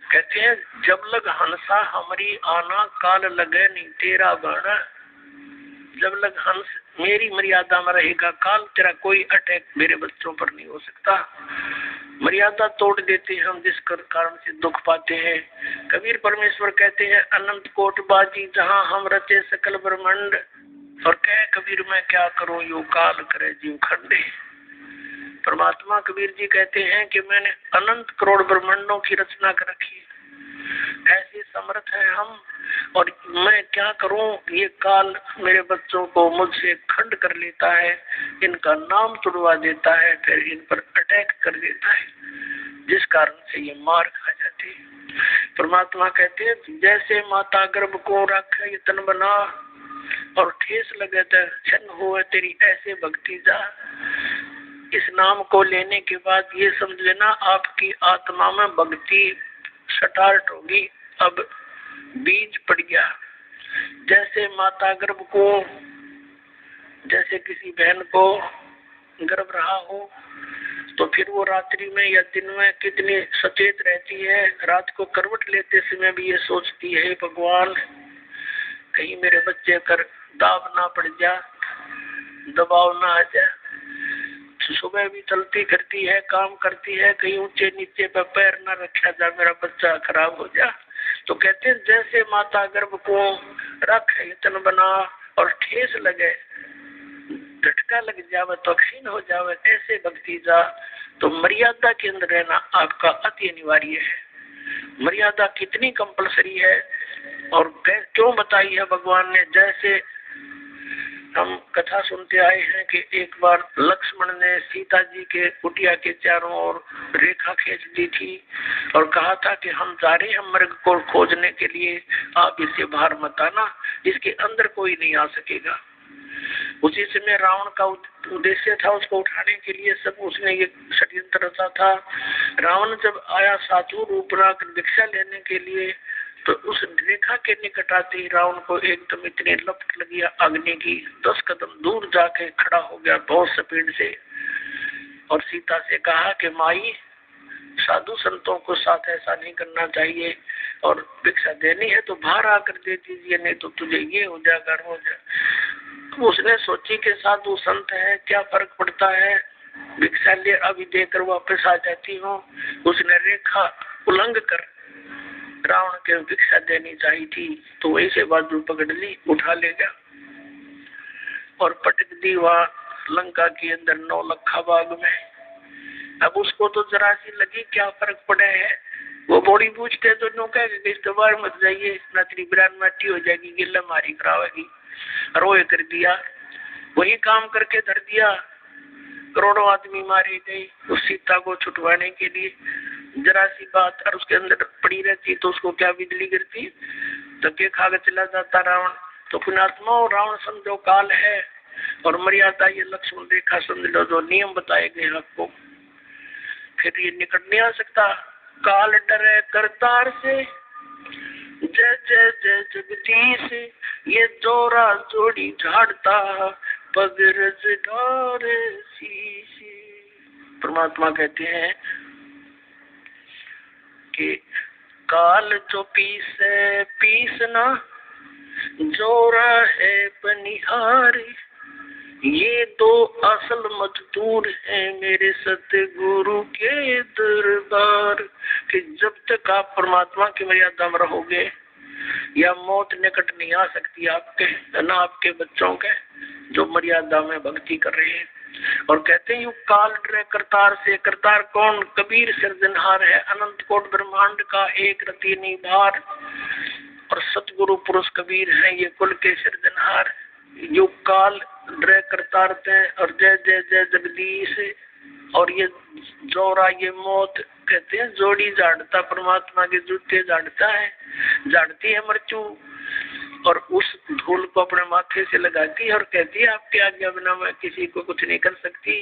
कहते हैं जब लग हंसा हमारी आना, काल लगे नहीं तेरा गाना। जब लग हंस मेरी मर्यादा में रहेगा काल, तेरा कोई अटैक मेरे बच्चों पर नहीं हो सकता। मर्यादा तोड़ देते हैं हम, जिस कारण से दुख पाते हैं। कबीर परमेश्वर कहते हैं अनंत कोट बाजी जहां हम रचे सकल ब्रह्मांड, और कह कबीर मैं क्या करूं यो काल करे जीव खंडे। परमात्मा कबीर जी कहते हैं कि मैंने अनंत करोड़ ब्रह्मांडों की रचना कर रखी है, ऐसे समर्थ है हम, और मैं क्या करूं, ये काल मेरे बच्चों को मुझसे खंड कर लेता है, इनका नाम तुड़वा देता है, फिर इन पर अटैक कर देता है, जिस कारण से ये मार खा जाते हैं। परमात्मा कहते हैं जैसे माता गर्भ को रखे ये तन बना, और ठेस लगे तो छन्न हो तेरी ऐसे भक्ति जा। इस नाम को लेने के बाद ये समझ लेना आपकी आत्मा में भक्ति स्टार्ट होगी। अब बीज पड़ गया। जैसे माता गर्भ को, जैसे किसी बहन को गर्भ रहा हो तो फिर वो रात्रि में या दिन में कितनी सचेत रहती है। रात को करवट लेते समय भी ये सोचती है, भगवान कहीं मेरे बच्चे कर दाब ना पड़ जा, दबाव ना आ जाए। सुबह भी चलती फिरती है, काम करती है, कहीं ऊंचे नीचे पे पैर ना रखा जा, मेरा बच्चा खराब हो जा। तो कहते हैं जैसे माता गर्भ को रख यतन बना और ठेस लगे, झटका लग जावे तो क्षीण हो जावे, ऐसे भक्ति जा। तो मर्यादा के अंदर रहना आपका अति अनिवार्य है। मर्यादा कितनी कंपलसरी है और क्यों बताई है भगवान ने। जैसे हम कथा सुनते आए हैं कि एक बार लक्ष्मण ने सीता जी के कुटिया के चारों ओर रेखा खींच दी थी और कहा था कि हम जा रहे हैं मृग को खोजने के लिए, आप इसे बाहर मत आना, इसके अंदर कोई नहीं आ सकेगा। उसी समय रावण का उद्देश्य था उसको उठाने के लिए, सब उसने ये षड्यंत्र रचा था। रावण जब आया साधु रूप रखकर भिक्षा लेने के लिए तो उस रेखा के निकट आते ही रावण को एकदम इतनी लपट लगी अग्नि की, 10 कदम दूर जाके खड़ा हो गया बहुत स्पीड से और सीता से कहा कि माई साधु संतों को साथ ऐसा नहीं करना चाहिए और भिक्षा देनी है तो बाहर आकर दे दीजिए, नहीं तो तुझे ये हो जाएगा हो जाए। उसने सोची कि साधु संत है, क्या फर्क पड़ता है, भिक्षा ले अभी देकर वापस आ जाती हूँ। उसने रेखा उल्लंघ कर रावण के भिक्षा देनी चाहिए थी, तो वही से बाजू पकड़ ली, उठा ले गया और पटक दी वहां लंका के अंदर 9 लखा बाग में। अब उसको तो जरा सी लगी क्या फर्क पड़े है, वो बॉडी पूछते तो नो कहेगा इस बार मत जाइए, नतरी बिरान मट्टी हो जाएगी, गिल्ला मारी करावेगी। रोए कर दिया, वही काम करके धर दिया। करोड़ों आदमी मारे गए उस सीता को छुटवाने के लिए। जरा सी बात और उसके अंदर पड़ी रहती तो उसको क्या बिजली गिरती, तो के खाकर चला जाता रावण। तो पुण्यात्मा रावण समझो काल है और मर्यादा ये लक्ष्मण रेखा समझ लो, जो नियम बताए गए आपको, फिर ये निकट नहीं आ सकता। काल डरे करतार से, जय जय जय जगदीश, ये जोरा जोड़ी झाड़ता पगरज डारे शीश। परमात्मा कहते हैं कि काल जो पीसे पीसना, जोरा है बनिहारी, ये 2 असल मजदूर हैं मेरे सतगुरु के दरबार। कि जब तक आप परमात्मा की मर्यादा में रहोगे या मौत निकट नहीं आ सकती आपके, ना आपके बच्चों के जो मर्यादा में भक्ति कर रहे हैं। और कहते हैं काल डरे करतार से। करतार कौन? कबीर सिरजनहार है, अनंत कोट ब्रह्मांड का एक रति निभार। और सतगुरु पुरुष कबीर है, ये कुल के सिरजनहार। युग काल डरे करतार थे और जय जय जय जगदीश। और ये जोरा ये मौत कहते हैं जोड़ी झाड़ता, परमात्मा के जूते झाड़ता है, झाड़ती है मृत्यु और उस धूल को अपने माथे से लगाती है और कहती है आपके आज्ञा बिना मैं किसी को कुछ नहीं कर सकती।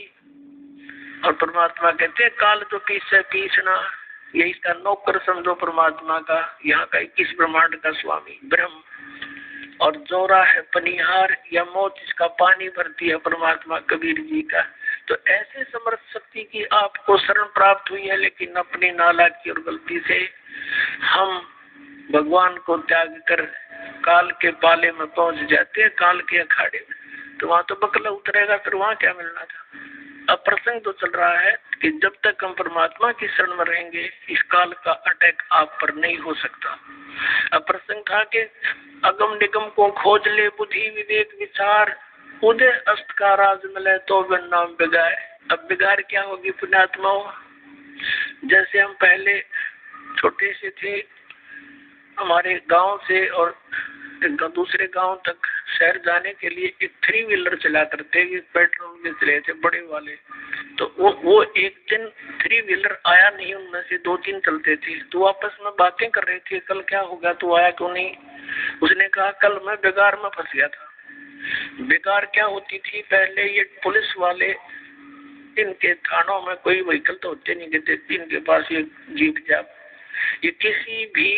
और परमात्मा कहते हैं काल तो पीछे पीछना, ये इसका नौकर समझो परमात्मा का, यहाँ का 21 ब्रह्मांड का स्वामी ब्रह्म। और जोरा है पनिहार या मौत इसका पानी भरती है परमात्मा कबीर जी का। तो ऐसे समर्थ शक्ति की आपको शरण प्राप्त हुई है, लेकिन अपनी नालायकी और गलती से हम भगवान को त्याग कर काल के पाले में पहुंच जाते हैं, काल के अखाड़े में। तो वहां तो बकला उतरेगा, फिर वहां क्या मिलना था। अब प्रसंग तो चल रहा है कि जब तक हम परमात्मा की शरण में रहेंगे इस काल का अटैक आप पर नहीं हो सकता। अब प्रसंग था कि अगम निगम को खोज ले बुद्धि विवेक विचार, उदय अस्त का राज मिले तो बिन नाम बिगाड़। अब बिगाड़ क्या होगी पुण्यात्माओं? जैसे हम पहले छोटे से थे, हमारे गांव से और दूसरे गांव तक शहर जाने के लिए एक 3 व्हीलर चला करते, पेट्रोल के चले थे बड़े वाले। तो वो एक दिन 3 व्हीलर आया नहीं, उनमें से 2-3 चलते थे। तो आपस में बातें कर रहे थे, कल क्या होगा, तो आया क्यों नहीं? उसने कहा कल मैं बेगार में फंस गया था। बेगार क्या होती थी? पहले ये पुलिस वाले इनके थानों में कोई व्हीकल तो होते नहीं कि इनके पास ये जीप जाप, ये किसी भी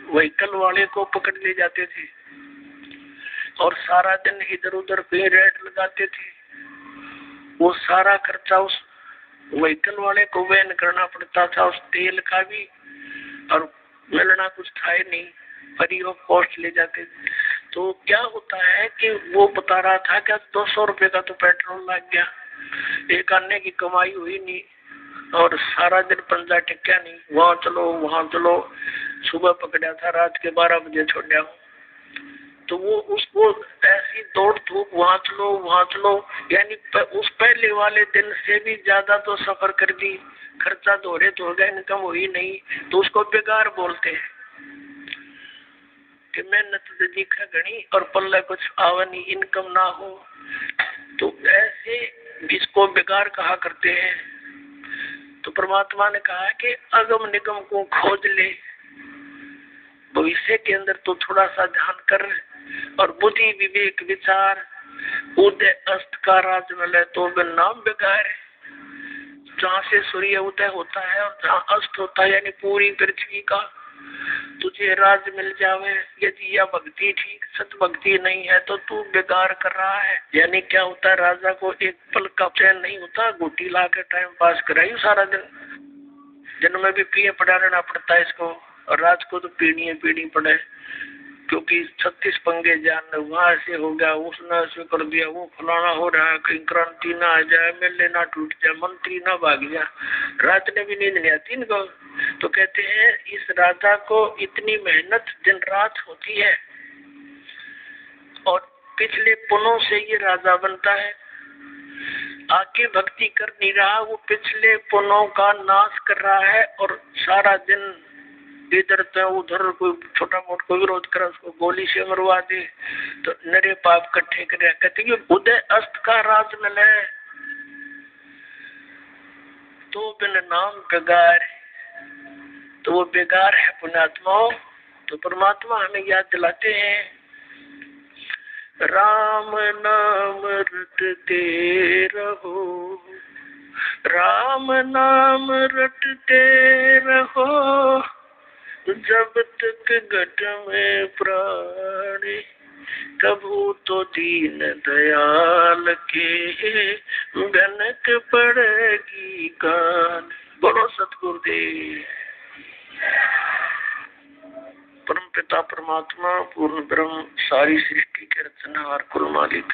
व्हीकल वाले को पकड़ ले जाते थे और सारा दिन इधर उधर पे रेड लगाते थे। वो सारा खर्चा उस व्हीकल वाले को वहन करना पड़ता था, उस तेल का भी, और मिलना कुछ था ही नहीं, फ्री ऑफ कॉस्ट ले जाते। तो क्या होता है कि वो बता रहा था कि 200 रुपए का तो पेट्रोल लग गया, एक आने की कमाई हुई नहीं और सारा दिन पंजा टिक्या नहीं, वहां चलो वहां चलो, सुबह पकड़ा था रात के 12 बजे छोड़ा। तो वो उसको ऐसी दौड़ धूप, वहां चलो, यानी उस पहले वाले दिन से भी ज्यादा तो सफर कर दी, खर्चा दोहरे तो हो गया, इनकम हुई नहीं, तो उसको बेकार बोलते हैं कि मेहनत दिखा घनी और पल्ले कुछ आवनी, इनकम ना हो, तो ऐसे इसको बेकार कहा करते हैं। तो परमात्मा ने कहा कि अगम निगम को खोज ले, भविष्य के अंदर तो थोड़ा सा ध्यान कर, और बुद्धि विवेक विचार, उदय अस्त का राज मिले तो नाम बेकार है। जहाँ से सूर्य उदय होता है और जहाँ अस्त होता है, यानी पूरी पृथ्वी का तुझे राज मिल जावे, यदि यह भक्ति ठीक सत भक्ति नहीं है तो तू बेकार कर रहा है। यानी क्या होता है, राजा को एक पल का चैन नहीं होता, गोटी ला के टाइम पास कराई सारा दिन में भी पिए पड़ा रहना पड़ता है इसको, और रात को तो पीनी पड़े, क्योंकि 36 पंगे जान, वहां से हो गया, उसने ऐसे कर दिया, वो फलाना हो रहा है, कहीं क्रांति ना आ जाए, एमएलए ना टूट जाए, मंत्री ना भाग जाए, रात ने भी नींद नहीं आती इनको। तो कहते हैं इस राजा को इतनी मेहनत दिन रात होती है और पिछले पुनों से ये राजा बनता है, आके भक्ति कर नहीं रहा, वो पिछले पुनों का नाश कर रहा है, और सारा दिन इधर तो उधर कोई छोटा मोटा कोई विरोध करे उसको गोली से मरवा दे, तो नरे पाप इकट्ठे करे। कहते कि उदय अस्त का राज मिले तो बिन नाम बेगार, तो वो बेगार है पुण्यात्माओं। तो परमात्मा हमें याद दिलाते हैं, राम नाम रटते रहो, राम नाम रटते रहो, जब तक घट में प्राण, कबू तो दीन दयाल के गनक पड़ेगी कान। बोलो सतगुरुदेव। परम पिता परमात्मा पूर्ण ब्रह्म सारी सृष्टि के रचनहार कुल मालिक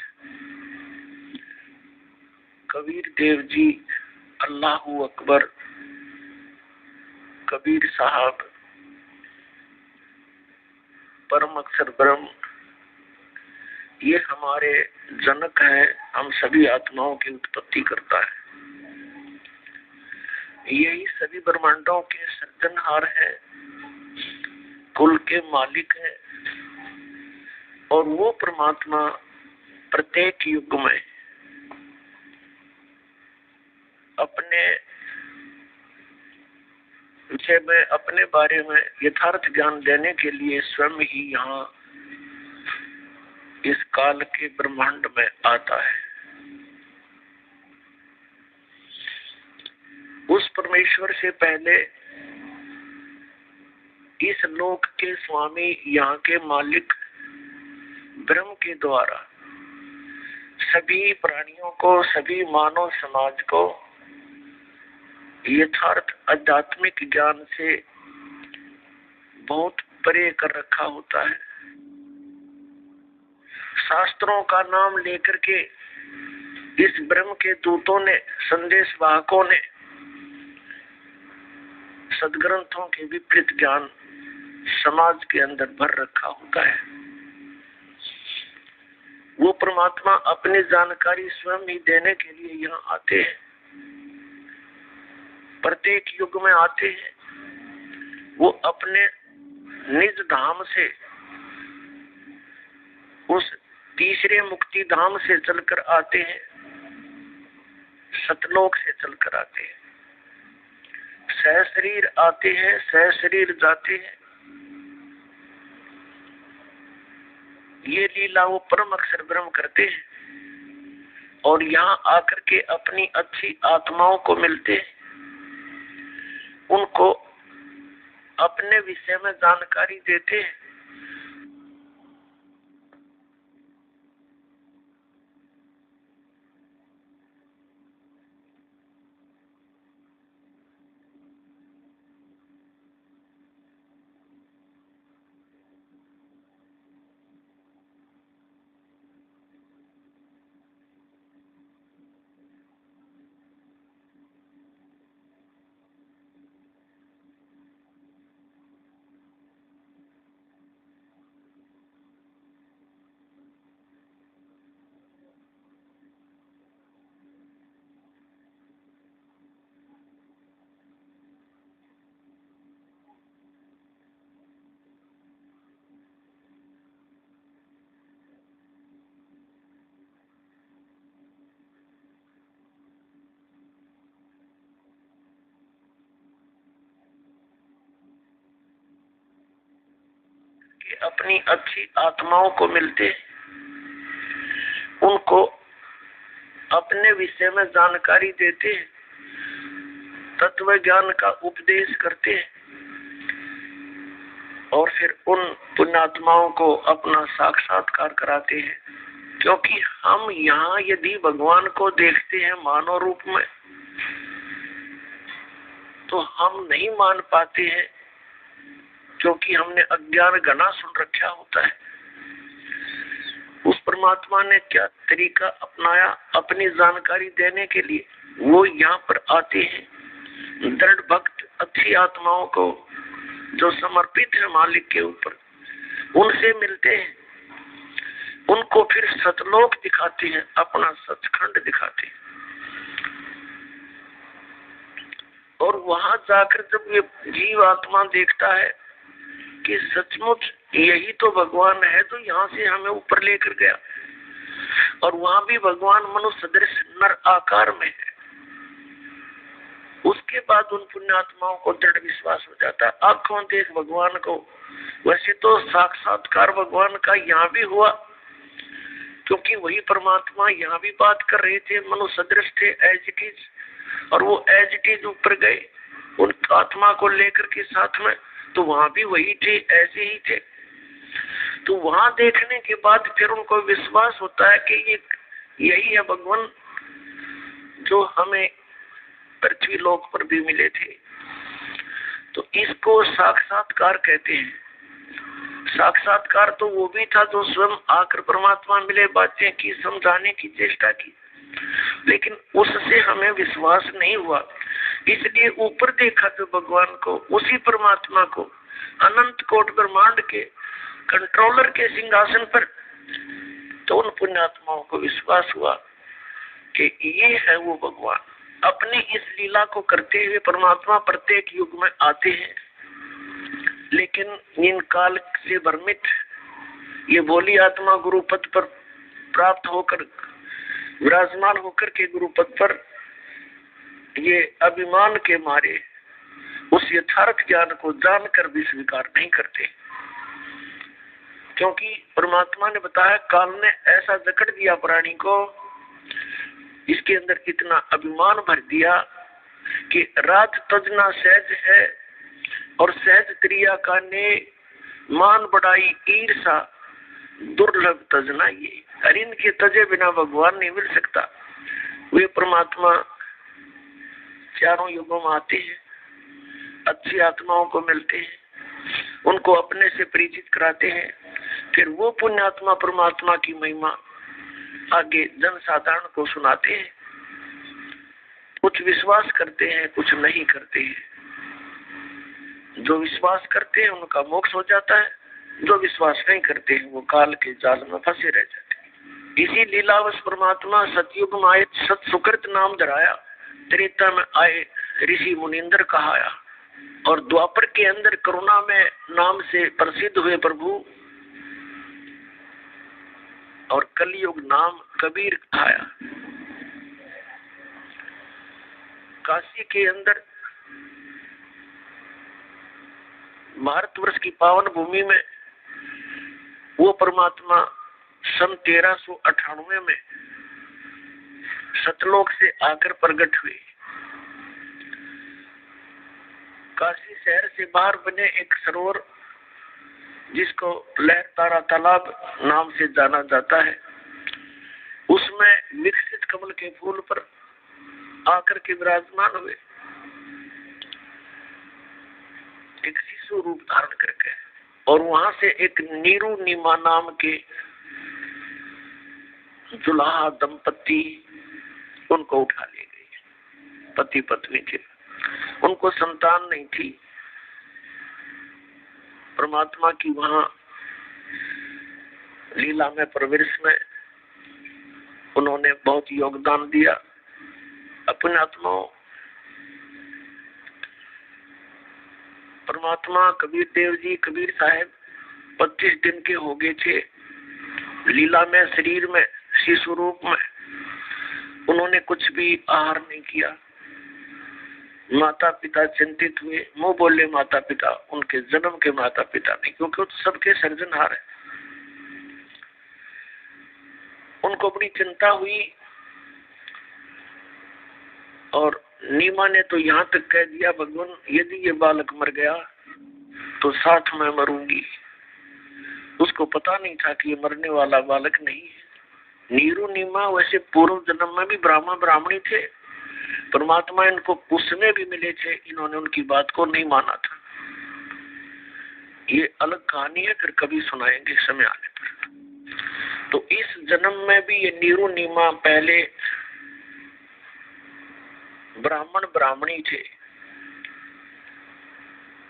कबीर देव जी, अल्लाहू अकबर, कबीर साहब परम अक्षर ब्रह्म, ये हमारे जनक है, हम सभी आत्माओं की उत्पत्ति करता है, यही सभी ब्रह्मांडों के सृजनहार है, कुल के मालिक है, और वो परमात्मा प्रत्येक युग में अपने विषय में, अपने बारे में यथार्थ ज्ञान देने के लिए स्वयं ही यहाँ इस काल के ब्रह्मांड में आता है। उस परमेश्वर से पहले इस लोक के स्वामी, यहाँ के मालिक ब्रह्म के द्वारा सभी प्राणियों को, सभी मानव समाज को यथार्थ आध्यात्मिक ज्ञान से बहुत परे कर रखा होता है। शास्त्रों का नाम लेकर के इस ब्रह्म के दूतों ने, संदेश वाहकों ने सदग्रंथों के विपरीत ज्ञान समाज के अंदर भर रखा होता है। वो परमात्मा अपनी जानकारी स्वयं ही देने के लिए यहाँ आते हैं, प्रत्येक युग में आते हैं। वो अपने निज धाम से, उस तीसरे मुक्ति धाम से चलकर आते हैं, सतलोक से चलकर आते हैं, सहशरीर आते हैं, सहशरीर जाते हैं। ये लीला वो परम अक्षर ब्रह्म करते हैं, और यहाँ आकर के अपनी अच्छी आत्माओं को मिलते, उनको अपने विषय में जानकारी देते हैं। अपनी अच्छी आत्माओं को मिलते, उनको अपने विषय में जानकारी देते, तत्व ज्ञान का उपदेश करते और फिर उन पुण्यात्माओं को अपना साक्षात्कार कराते हैं। क्योंकि हम यहाँ यदि भगवान को देखते हैं मानव रूप में, तो हम नहीं मान पाते हैं, क्योंकि हमने अज्ञान घना सुन रखा होता है। उस परमात्मा ने क्या तरीका अपनाया अपनी जानकारी देने के लिए, वो यहाँ पर आते हैं। दृढ़ भक्त अच्छी आत्माओं को जो समर्पित है मालिक के ऊपर, उनसे मिलते हैं, उनको फिर सतलोक दिखाते हैं, अपना सचखंड दिखाते हैं। और वहां जाकर जब ये जीव आत्मा देखता है कि सचमुच यही तो भगवान है जो यहाँ से हमें ऊपर लेकर गया, और वहां भी भगवान मनुष्य सदृश नर आकार में है, उसके बाद उन पुण्यात्माओं को दृढ़ विश्वास हो जाता है। आंखों देख भगवान को। वैसे तो साक्षात्कार भगवान का यहाँ भी हुआ, क्योंकि वही परमात्मा यहाँ भी बात कर रहे थे, मनुष्य सदृश थे एज इट इज, और वो एज इट इज ऊपर गए उन आत्मा को लेकर के साथ में, तो वहां भी वही थे, ऐसे ही थे। तो वहां देखने के बाद फिर उनको विश्वास होता है कि ये यही है भगवान जो हमें पृथ्वी लोक पर भी मिले थे। तो इसको साक्षात्कार कहते हैं। साक्षात्कार तो वो भी था जो स्वयं आकर परमात्मा मिले, बातें की, समझाने की चेष्टा की, लेकिन उससे हमें विश्वास नहीं हुआ। इसलिए ऊपर देखा तो भगवान को, उसी परमात्मा को, अनंत कोट ब्रह्मांड के कंट्रोलर के सिंहासन पर, तो उन पुण्यात्माओं को विश्वास हुआ कि ये है वो भगवान। अपनी इस लीला को करते हुए परमात्मा प्रत्येक युग में आते हैं, लेकिन इन काल से भ्रमित ये भोली आत्मा गुरु पद पर प्राप्त होकर विराजमान होकर के गुरु पद पर ये अभिमान के मारे उस यथार्थ ज्ञान को जानकर भी स्वीकार नहीं करते। क्योंकि परमात्मा ने बताया, काल ने ऐसा जकड़ दिया प्राणी को, इसके अंदर इतना अभिमान भर दिया कि रात तजना सहज है और सहज क्रिया का ने मान बढ़ाई ईर्षा दुर्लभ तजना ये। हरिन के तजे बिना भगवान नहीं मिल सकता। वे परमात्मा चारों युगों में आते हैं, अच्छी आत्माओं को मिलते हैं, उनको अपने से परिचित कराते हैं, फिर वो पुण्यात्मा परमात्मा की महिमा आगे जन साधारण को सुनाते हैं। कुछ विश्वास करते हैं, कुछ नहीं करते हैं। जो विश्वास करते हैं उनका मोक्ष हो जाता है, जो विश्वास नहीं करते हैं वो काल के जाल में फंसे रह जाते हैं। इसी लीलावश परमात्मा सतयुग में आए, सत सुकृत नाम धराया, त्रेता में आए ऋषि मुनिंदर कहाया, और द्वापर के अंदर करुणा में नाम से प्रसिद्ध हुए प्रभु, और कलयुग नाम कबीर कहाया। काशी के अंदर भारतवर्ष की पावन भूमि में वो परमात्मा सन 1398 में सतलोक से आकर प्रकट हुए। काशी शहर से बाहर बने एक सरोवर जिसको लहर तारा तालाब नाम से जाना जाता है, उसमें विकसित कमल के फूल पर आकर के विराजमान हुए, एक शिशु रूप धारण करके। और वहां से एक नीरू नीमा नाम के जुलाहा दंपति उनको उठा ले गए। पति पत्नी थे, उनको संतान नहीं थी। परमात्मा की वहां लीला में प्रवेश में उन्होंने बहुत योगदान दिया। अपने आत्माओं परमात्मा कबीर देव जी, कबीर साहब 25 दिन के हो गए थे लीला में, शरीर में, शिशु रूप में। उन्होंने कुछ भी आहार नहीं किया। माता पिता चिंतित हुए, मुंह बोले माता पिता, उनके जन्म के माता पिता नहीं, क्योंकि वो सबके सर्जनहार है। उनको बड़ी चिंता हुई और नीमा ने तो यहाँ तक कह दिया, भगवान यदि ये बालक मर गया तो साथ में मरूंगी। उसको पता नहीं था कि ये मरने वाला बालक नहीं है। नीरू नीमा वैसे पूर्व जन्म में भी ब्राह्मण ब्राह्मणी थे, परमात्मा इनको उसमें भी मिले थे, इन्होंने उनकी बात को नहीं माना था। ये अलग कहानी है, फिर कभी सुनाएंगे समय आने पर। तो इस जन्म में भी ये नीरू नीमा पहले ब्राह्मण ब्राह्मणी थे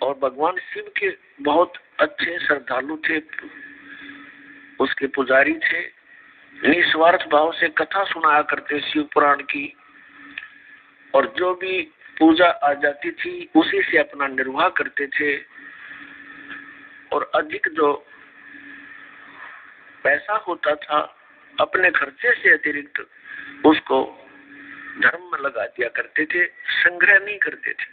और भगवान शिव के बहुत अच्छे श्रद्धालु थे, उसके पुजारी थे। निस्वार्थ भाव से कथा सुनाया करते शिव पुराण की, और जो भी पूजा आ जाती थी उसी से अपना निर्वाह करते थे। और अधिक जो पैसा होता था अपने खर्चे से अतिरिक्त उसको धर्म में लगा दिया करते थे, संग्रह नहीं करते थे।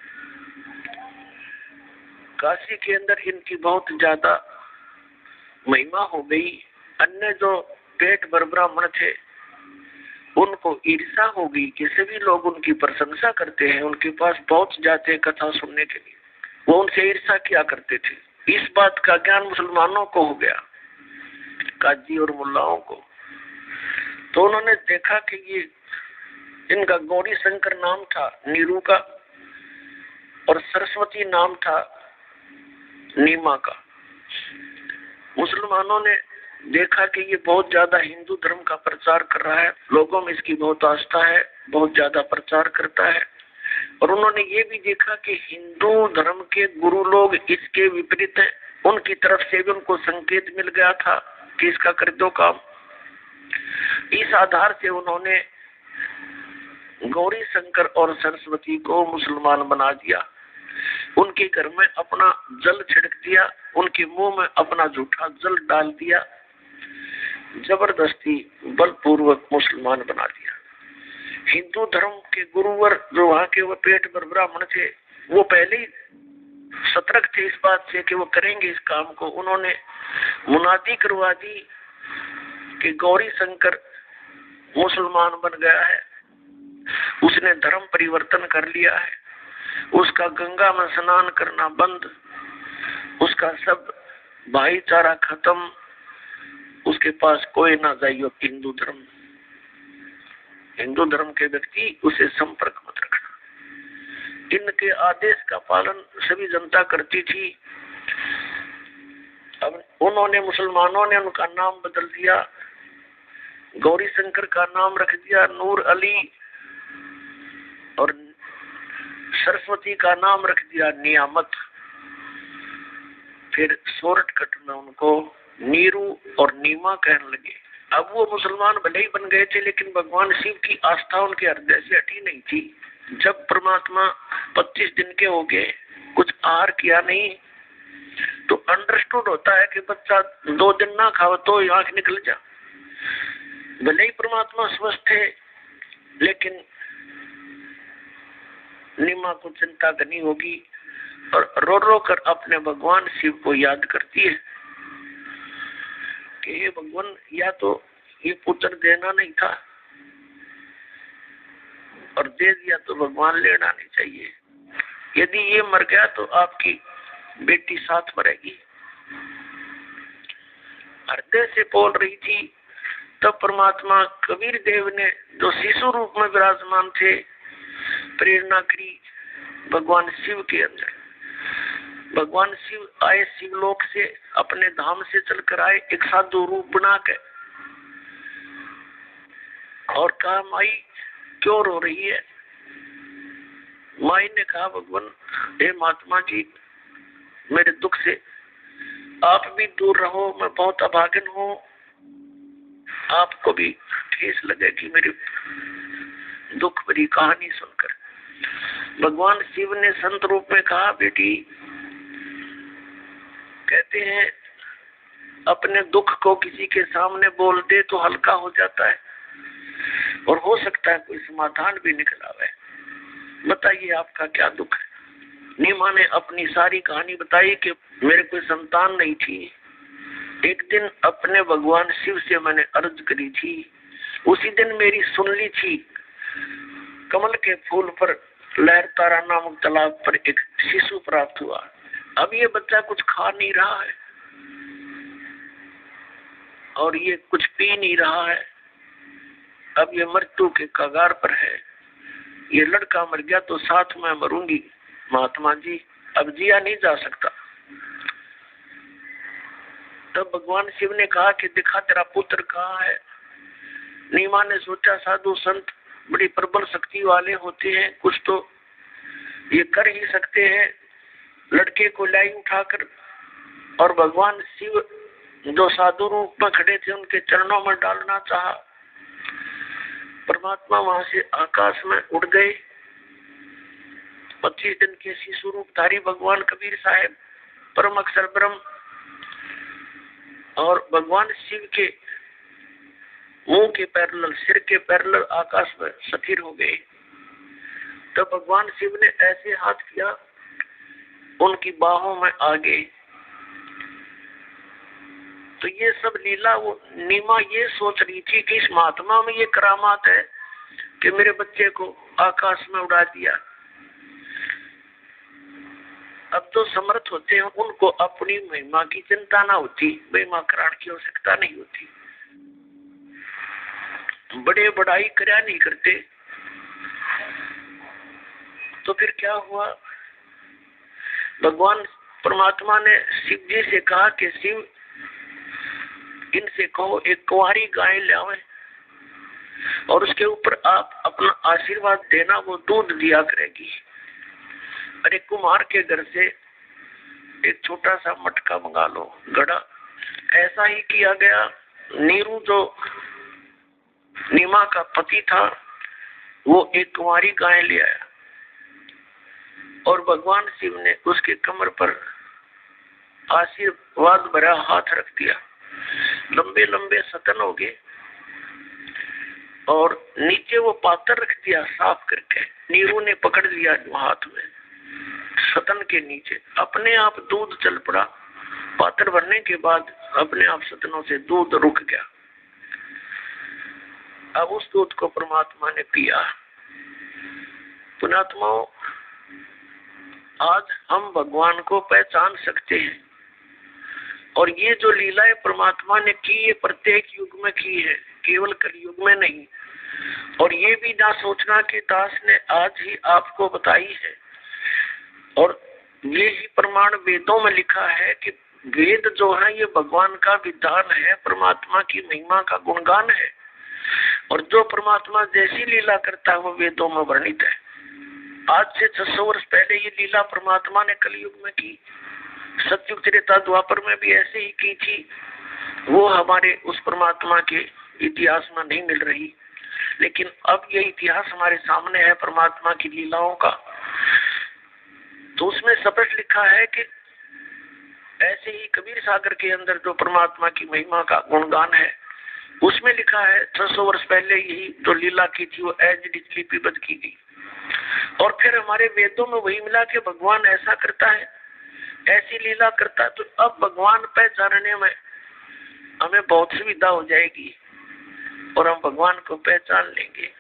काशी के अंदर इनकी बहुत ज्यादा महिमा हो गई। अन्य जो पेट भर ब्राह्मण थे उनको ईर्ष्या हो गई कि सभी लोग उनकी प्रशंसा करते हैं, उनके पास पहुंच जाते हैं कथा सुनने के लिए, वो उनसे ईर्ष्या किया करते थे। इस बात का ज्ञान मुसलमानों को हो गया, काजी और मुल्लाओं को। तो उन्होंने देखा कि ये इनका गौरी शंकर नाम था नीरू का, और सरस्वती नाम था नीमा का। मुसलमानों ने देखा कि ये बहुत ज्यादा हिंदू धर्म का प्रचार कर रहा है, लोगों में इसकी बहुत आस्था है, बहुत ज्यादा प्रचार करता है। और उन्होंने ये भी देखा कि हिंदू धर्म के गुरु लोग इसके विपरीत हैं, उनकी तरफ से भी उनको संकेत मिल गया था कि इसका कर दो काम। इस आधार से उन्होंने गौरी शंकर और सरस्वती को मुसलमान बना दिया। उनके घर में अपना जल छिड़क दिया, उनके मुंह में अपना झूठा जल डाल दिया, जबरदस्ती बलपूर्वक मुसलमान बना दिया। हिंदू धर्म के गुरुवर जो वहां के वो पेट भर ब्राह्मण थे, वो पहले ही सतर्क थे इस बात से कि वो करेंगे इस काम को। उन्होंने मुनादी करवा दी कि गौरी शंकर मुसलमान बन गया है, उसने धर्म परिवर्तन कर लिया है, उसका गंगा में स्नान करना बंद, उसका सब भाईचारा खत्म, उसके पास कोई ना जाइयो हिंदू धर्म। हिंदू धर्म के व्यक्ति उसे संपर्क मत रखना। इनके आदेश का पालन सभी जनता करती थी। अब उन्होंने मुसलमानों ने उनका नाम बदल दिया, गौरी शंकर का नाम रख दिया नूर अली, और सरस्वती का नाम रख दिया नियामत। फिर शॉर्टकट में उनको नीरू और नीमा कहने लगे। अब वो मुसलमान भले ही बन गए थे, लेकिन भगवान शिव की आस्था उनके हृदय से हटी नहीं थी। जब परमात्मा 25 दिन के हो गए, कुछ आहार किया नहीं, तो अंडरस्टूड होता है कि बच्चा 2 दिन ना खाओ तो आंख निकल जा। भले ही परमात्मा स्वस्थ थे, लेकिन नीमा को चिंता करनी होगी और रो रो कर अपने भगवान शिव को याद करती है कि हे भगवान, या तो ये पुत्र देना नहीं था, और दे दिया तो भगवान लेना नहीं चाहिए। यदि ये मर गया तो आपकी बेटी साथ मरेगी। हृदय से बोल रही थी। तब परमात्मा कबीर देव ने, जो शिशु रूप में विराजमान थे, प्रेरणा करी भगवान शिव के अंदर। भगवान शिव आए, शिवलोक से अपने धाम से चलकर आए, एक साधु रूप बना के, और कहा, माई क्यों रो रही है? माई ने कहा, भगवान हे महात्मा जी, मेरे दुख से आप भी दूर रहो, मैं बहुत अभागन हूँ, आपको भी ठेस लगेगी मेरी दुख भरी कहानी सुनकर। भगवान शिव ने संत रूप में कहा, बेटी, कहते हैं अपने दुख को किसी के सामने बोल दे तो हल्का हो जाता है, और हो सकता है कोई समाधान भी निकल आवे। बताइए आपका क्या दुख है? नीमा ने अपनी सारी कहानी बताई कि मेरे कोई संतान नहीं थी। एक दिन अपने भगवान शिव से मैंने अर्ज करी थी, उसी दिन मेरी सुन ली थी। कमल के फूल पर लहरतारा नामक तालाब पर एक शिशु प्राप्त हुआ। अब ये बच्चा कुछ खा नहीं रहा है और ये कुछ पी नहीं रहा है। अब ये मृत्यु के कगार पर है। ये लड़का मर गया तो साथ में मरूंगी महात्मा जी, अब जिया नहीं जा सकता। तब भगवान शिव ने कहा कि दिखा तेरा पुत्र कहाँ है। नीमा ने सोचा साधु संत बड़ी प्रबल शक्ति वाले होते हैं, कुछ तो ये कर ही सकते हैं। लड़के को लाई उठाकर और भगवान शिव जो साधु रूप में खड़े थे उनके चरणों में डालना चाहा। परमात्मा वहां से आकाश में उड़ गए। 25 दिन के शिशु रूपधारी भगवान कबीर साहेब परम अक्षर ब्रह्म और भगवान शिव के मुंह के पैरेलल, सिर के पैरेलल आकाश में स्थिर हो गए। तब भगवान शिव ने ऐसे हाथ किया, उनकी बाहों में आ गए। तो ये सब लीला, वो नीमा ये सोच रही थी कि इस महात्मा में ये करामात है कि मेरे बच्चे को आकाश में उड़ा दिया। अब तो समर्थ होते हैं, उनको अपनी महिमा की चिंता ना होती, महिमाकरण की आवश्यकता नहीं होती, बड़े बड़ाई कर्या नहीं करते। तो फिर क्या हुआ? भगवान परमात्मा ने शिव जी से कहा कि शिव, इनसे कहो एक कुंवारी गाय ले आवे और उसके ऊपर आप अपना आशीर्वाद देना, वो दूध दिया करेगी। अरे कुम्हार के घर से एक छोटा सा मटका मंगा लो, गड़ा। ऐसा ही किया गया। नीरू जो नीमा का पति था, वो एक कुंवारी गाय ले आया और भगवान शिव ने उसके कमर पर आशीर्वाद भरा हाथ रख दिया। लंबे लंबे सतन हो गए और नीचे वो पात्र रख दिया साफ करके। नीरू ने पकड़ लिया हाथ में, सतन के नीचे अपने आप दूध चल पड़ा। पात्र भरने के बाद अपने आप सतनों से दूध रुक गया। अब उस दूध को परमात्मा ने पिया। पुण्यात्माओं, आज हम भगवान को पहचान सकते हैं, और ये जो लीलाएं परमात्मा ने की, ये प्रत्येक युग में की है, केवल कलयुग में नहीं। और ये भी ना सोचना कि दास ने आज ही आपको बताई है। और ये ही प्रमाण वेदों में लिखा है कि वेद जो है ये भगवान का विधान है, परमात्मा की महिमा का गुणगान है। और जो परमात्मा जैसी लीला करता है वो वेदों में वर्णित है। आज से 600 वर्ष पहले ये लीला परमात्मा ने कलयुग में की। सतयुग त्रेता द्वापर में भी ऐसे ही की थी। वो हमारे उस परमात्मा के इतिहास में नहीं मिल रही, लेकिन अब ये इतिहास हमारे सामने है परमात्मा की लीलाओं का। तो उसमें स्पष्ट लिखा है कि ऐसे ही कबीर सागर के अंदर जो परमात्मा की महिमा का गुणगान है, उसमें लिखा है 600 वर्ष पहले यही जो लीला की थी वो एज इट इज लिपिबद्ध की गई। और फिर हमारे वेदों में वही मिला कि भगवान ऐसा करता है, ऐसी लीला करता है। तो अब भगवान पहचानने में हमें बहुत सुविधा हो जाएगी और हम भगवान को पहचान लेंगे।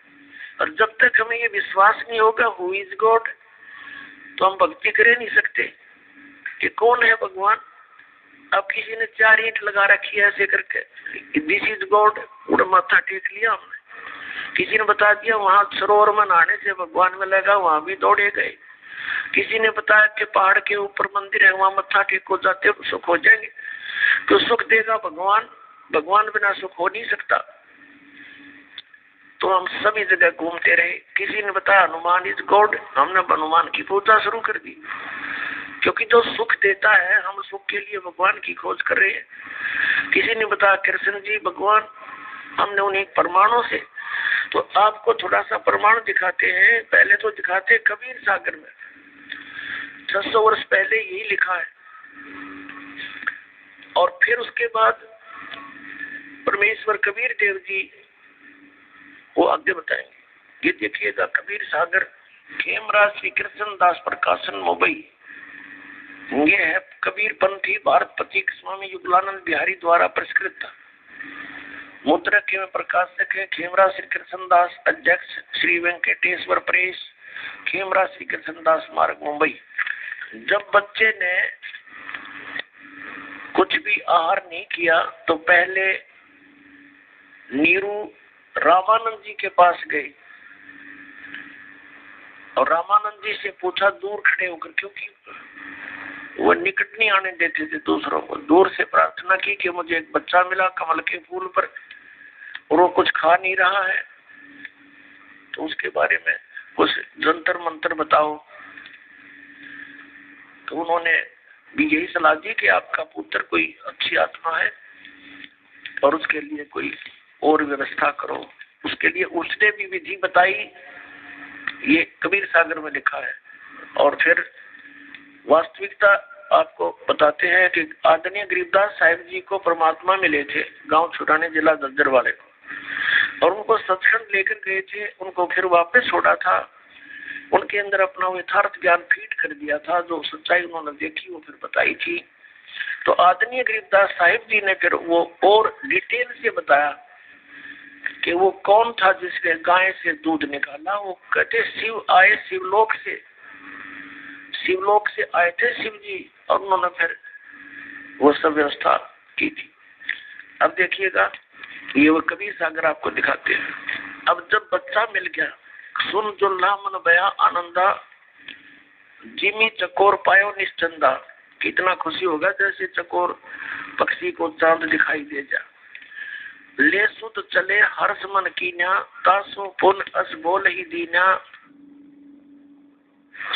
और जब तक हमें ये विश्वास नहीं होगा हु इज गॉड, तो हम भक्ति कर नहीं सकते कि कौन है भगवान। अब किसी ने 4 ईंट लगा रखी है ऐसे करके, दिस इज गॉड, पूरा माथा टेक लिया हमने। किसी ने बता दिया वहां सरोवर में नहाने से भगवान मिलेगा, वहां भी दौड़े गए। किसी ने बताया कि पहाड़ के ऊपर मंदिर है, वहां मत्था टेको जाते सुख हो जाएंगे। तो सुख देगा भगवान, भगवान बिना सुख हो नहीं सकता। तो हम सभी जगह घूमते रहे। किसी ने बताया हनुमान इज गॉड, हमने हनुमान की पूजा शुरू कर दी, क्योंकि जो सुख देता है हम सुख के लिए भगवान की खोज कर रहे हैं। किसी ने बताया कृष्ण जी भगवान, हमने उन्हें परमाणु से। तो आपको थोड़ा सा प्रमाण दिखाते हैं। पहले तो दिखाते कबीर सागर में 600 वर्ष पहले यही लिखा है, और फिर उसके बाद परमेश्वर कबीर देव जी वो आगे बताएंगे। ये देखिएगा कबीर सागर, खेमराज श्री कृष्ण दास प्रकाशन मुंबई। ये है कबीर पंथी भारत प्रतीक स्वामी युगलानंद बिहारी द्वारा पुरस्कृत। मुद्रक एवं प्रकाशक है खेमराज श्री कृष्ण दास, अध्यक्ष श्री वेंकटेश्वर प्रेस, खेमराज श्री कृष्ण दास मार्ग मुंबई। जब बच्चे ने कुछ भी आहार नहीं किया तो पहले नीरू रामानंद जी के पास गए और रामानंद जी से पूछा दूर खड़े होकर, क्योंकि वो निकट नहीं आने देते थे दूसरों को। दूर से प्रार्थना की कि मुझे एक बच्चा मिला कमल के फूल पर और वो कुछ खा नहीं रहा है, तो उसके बारे में कुछ जंतर मंत्र बताओ। तो उन्होंने भी यही सलाह दी कि आपका पुत्र कोई अच्छी आत्मा है और उसके लिए कोई और व्यवस्था करो। उसके लिए उसने भी विधि बताई, ये कबीर सागर में लिखा है। और फिर वास्तविकता आपको बताते हैं कि आदरणीय गरीबदास साहिब जी को परमात्मा मिले थे गांव छुटाने जिला दज्जर वाले को, और उनको सत्संग लेकर गए थे। उनको फिर वापस छोड़ा था, उनके अंदर अपना यथार्थ ज्ञान फीड कर दिया था। जो सच्चाई उन्होंने देखी वो फिर बताई थी। तो आदरणीय गरीबदास साहिब जी ने फिर वो और डिटेल से बताया कि वो कौन था जिसने गाय से दूध निकाला। वो कहते शिव आए शिवलोक से आए थे शिव जी, और उन्होंने फिर वो सब व्यवस्था की थी। अब देखिएगा ये वो कबीर सागर आपको दिखाते हैं। अब जब बच्चा मिल गया, सुन जुल्ला मन बया आनंदा, जिमी चकोर पायो निश्चंदा। कितना खुशी होगा जैसे चकोर पक्षी को चांद दिखाई दे जा। ले सुत चले हर्ष मन कीन्या, तासो पुन अस बोल ही दीन्या।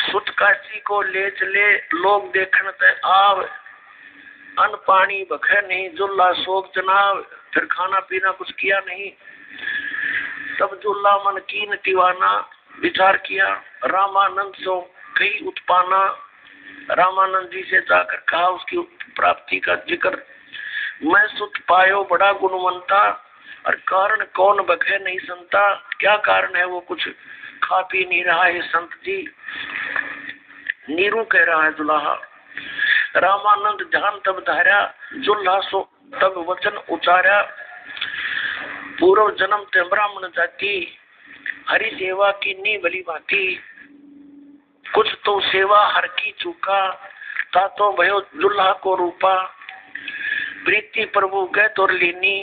सुत काशी को ले चले लोग देखन ते आव, अन पानी बखे नहीं जुल्ला शोक जनाव। फिर खाना पीना कुछ किया नहीं, तब जुल्ला मन कीन दीवाना। विचार किया रामानंद सो कई उत्पाना। रामानंद जी से जाकर कहा उसकी प्राप्ति का जिक्र। मैं सुत पायो बड़ा गुणवंता, और कारण कौन बखे नहीं संता। क्या कारण है, वो कुछ खा पी नहीं रहा है संत जी। नीरू कह रहा है दुल्हा। रामानंद ध्यान तब धारा, जुल्हा सो तब वचन उचारा। पूर्व जन्म ते ब्राह्मण जाति, हरि सेवा की नी भली भांति। कुछ तो सेवा हर की चूका, तातो भयो जुल्हा को रूपा। प्रीति प्रभु गए तोर लीनी,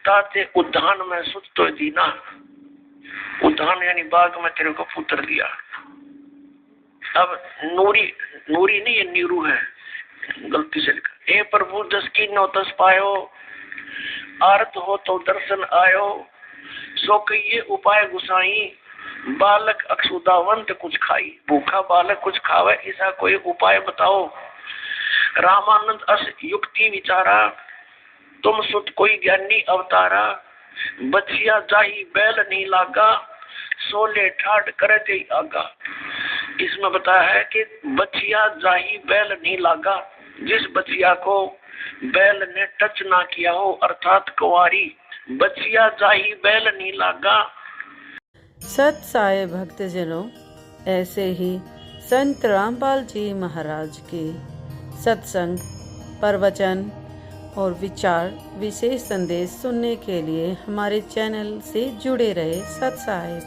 ताते उद्यान में सुत तो दीना। उद्यान यानी बाग में तेरे को पुत्र दिया। अब नूरी नहीं, ये नीरू है, गलती से लिखा। ए प्रभु जस की नो तस पायो, आरत हो तो दर्शन आयो। सो कहिए उपाय गुसाई, बालक अक्षुदावंत कुछ खाई। भूखा बालक कुछ खावे, ऐसा कोई उपाय बताओ। रामानंद अस युक्ति विचारा, तुम सुत कोई ज्ञानी अवतारा। बचिया जाही बैल नहीं लागा, सोले ठाड करे ते आगा। इसमें बताया है कि बचिया जाही बैल नहीं लागा, जिस बचिया को बैल ने टच ना किया हो, अर्थात कुंवारी। बचिया जाही बैल नहीं लागा। सत साई भक्तजनों, ऐसे ही संत रामपाल जी महाराज के सत्संग, प्रवचन और विचार विशेष संदेश सुनने के लिए हमारे चैनल से जुड़े रहे। सत साई।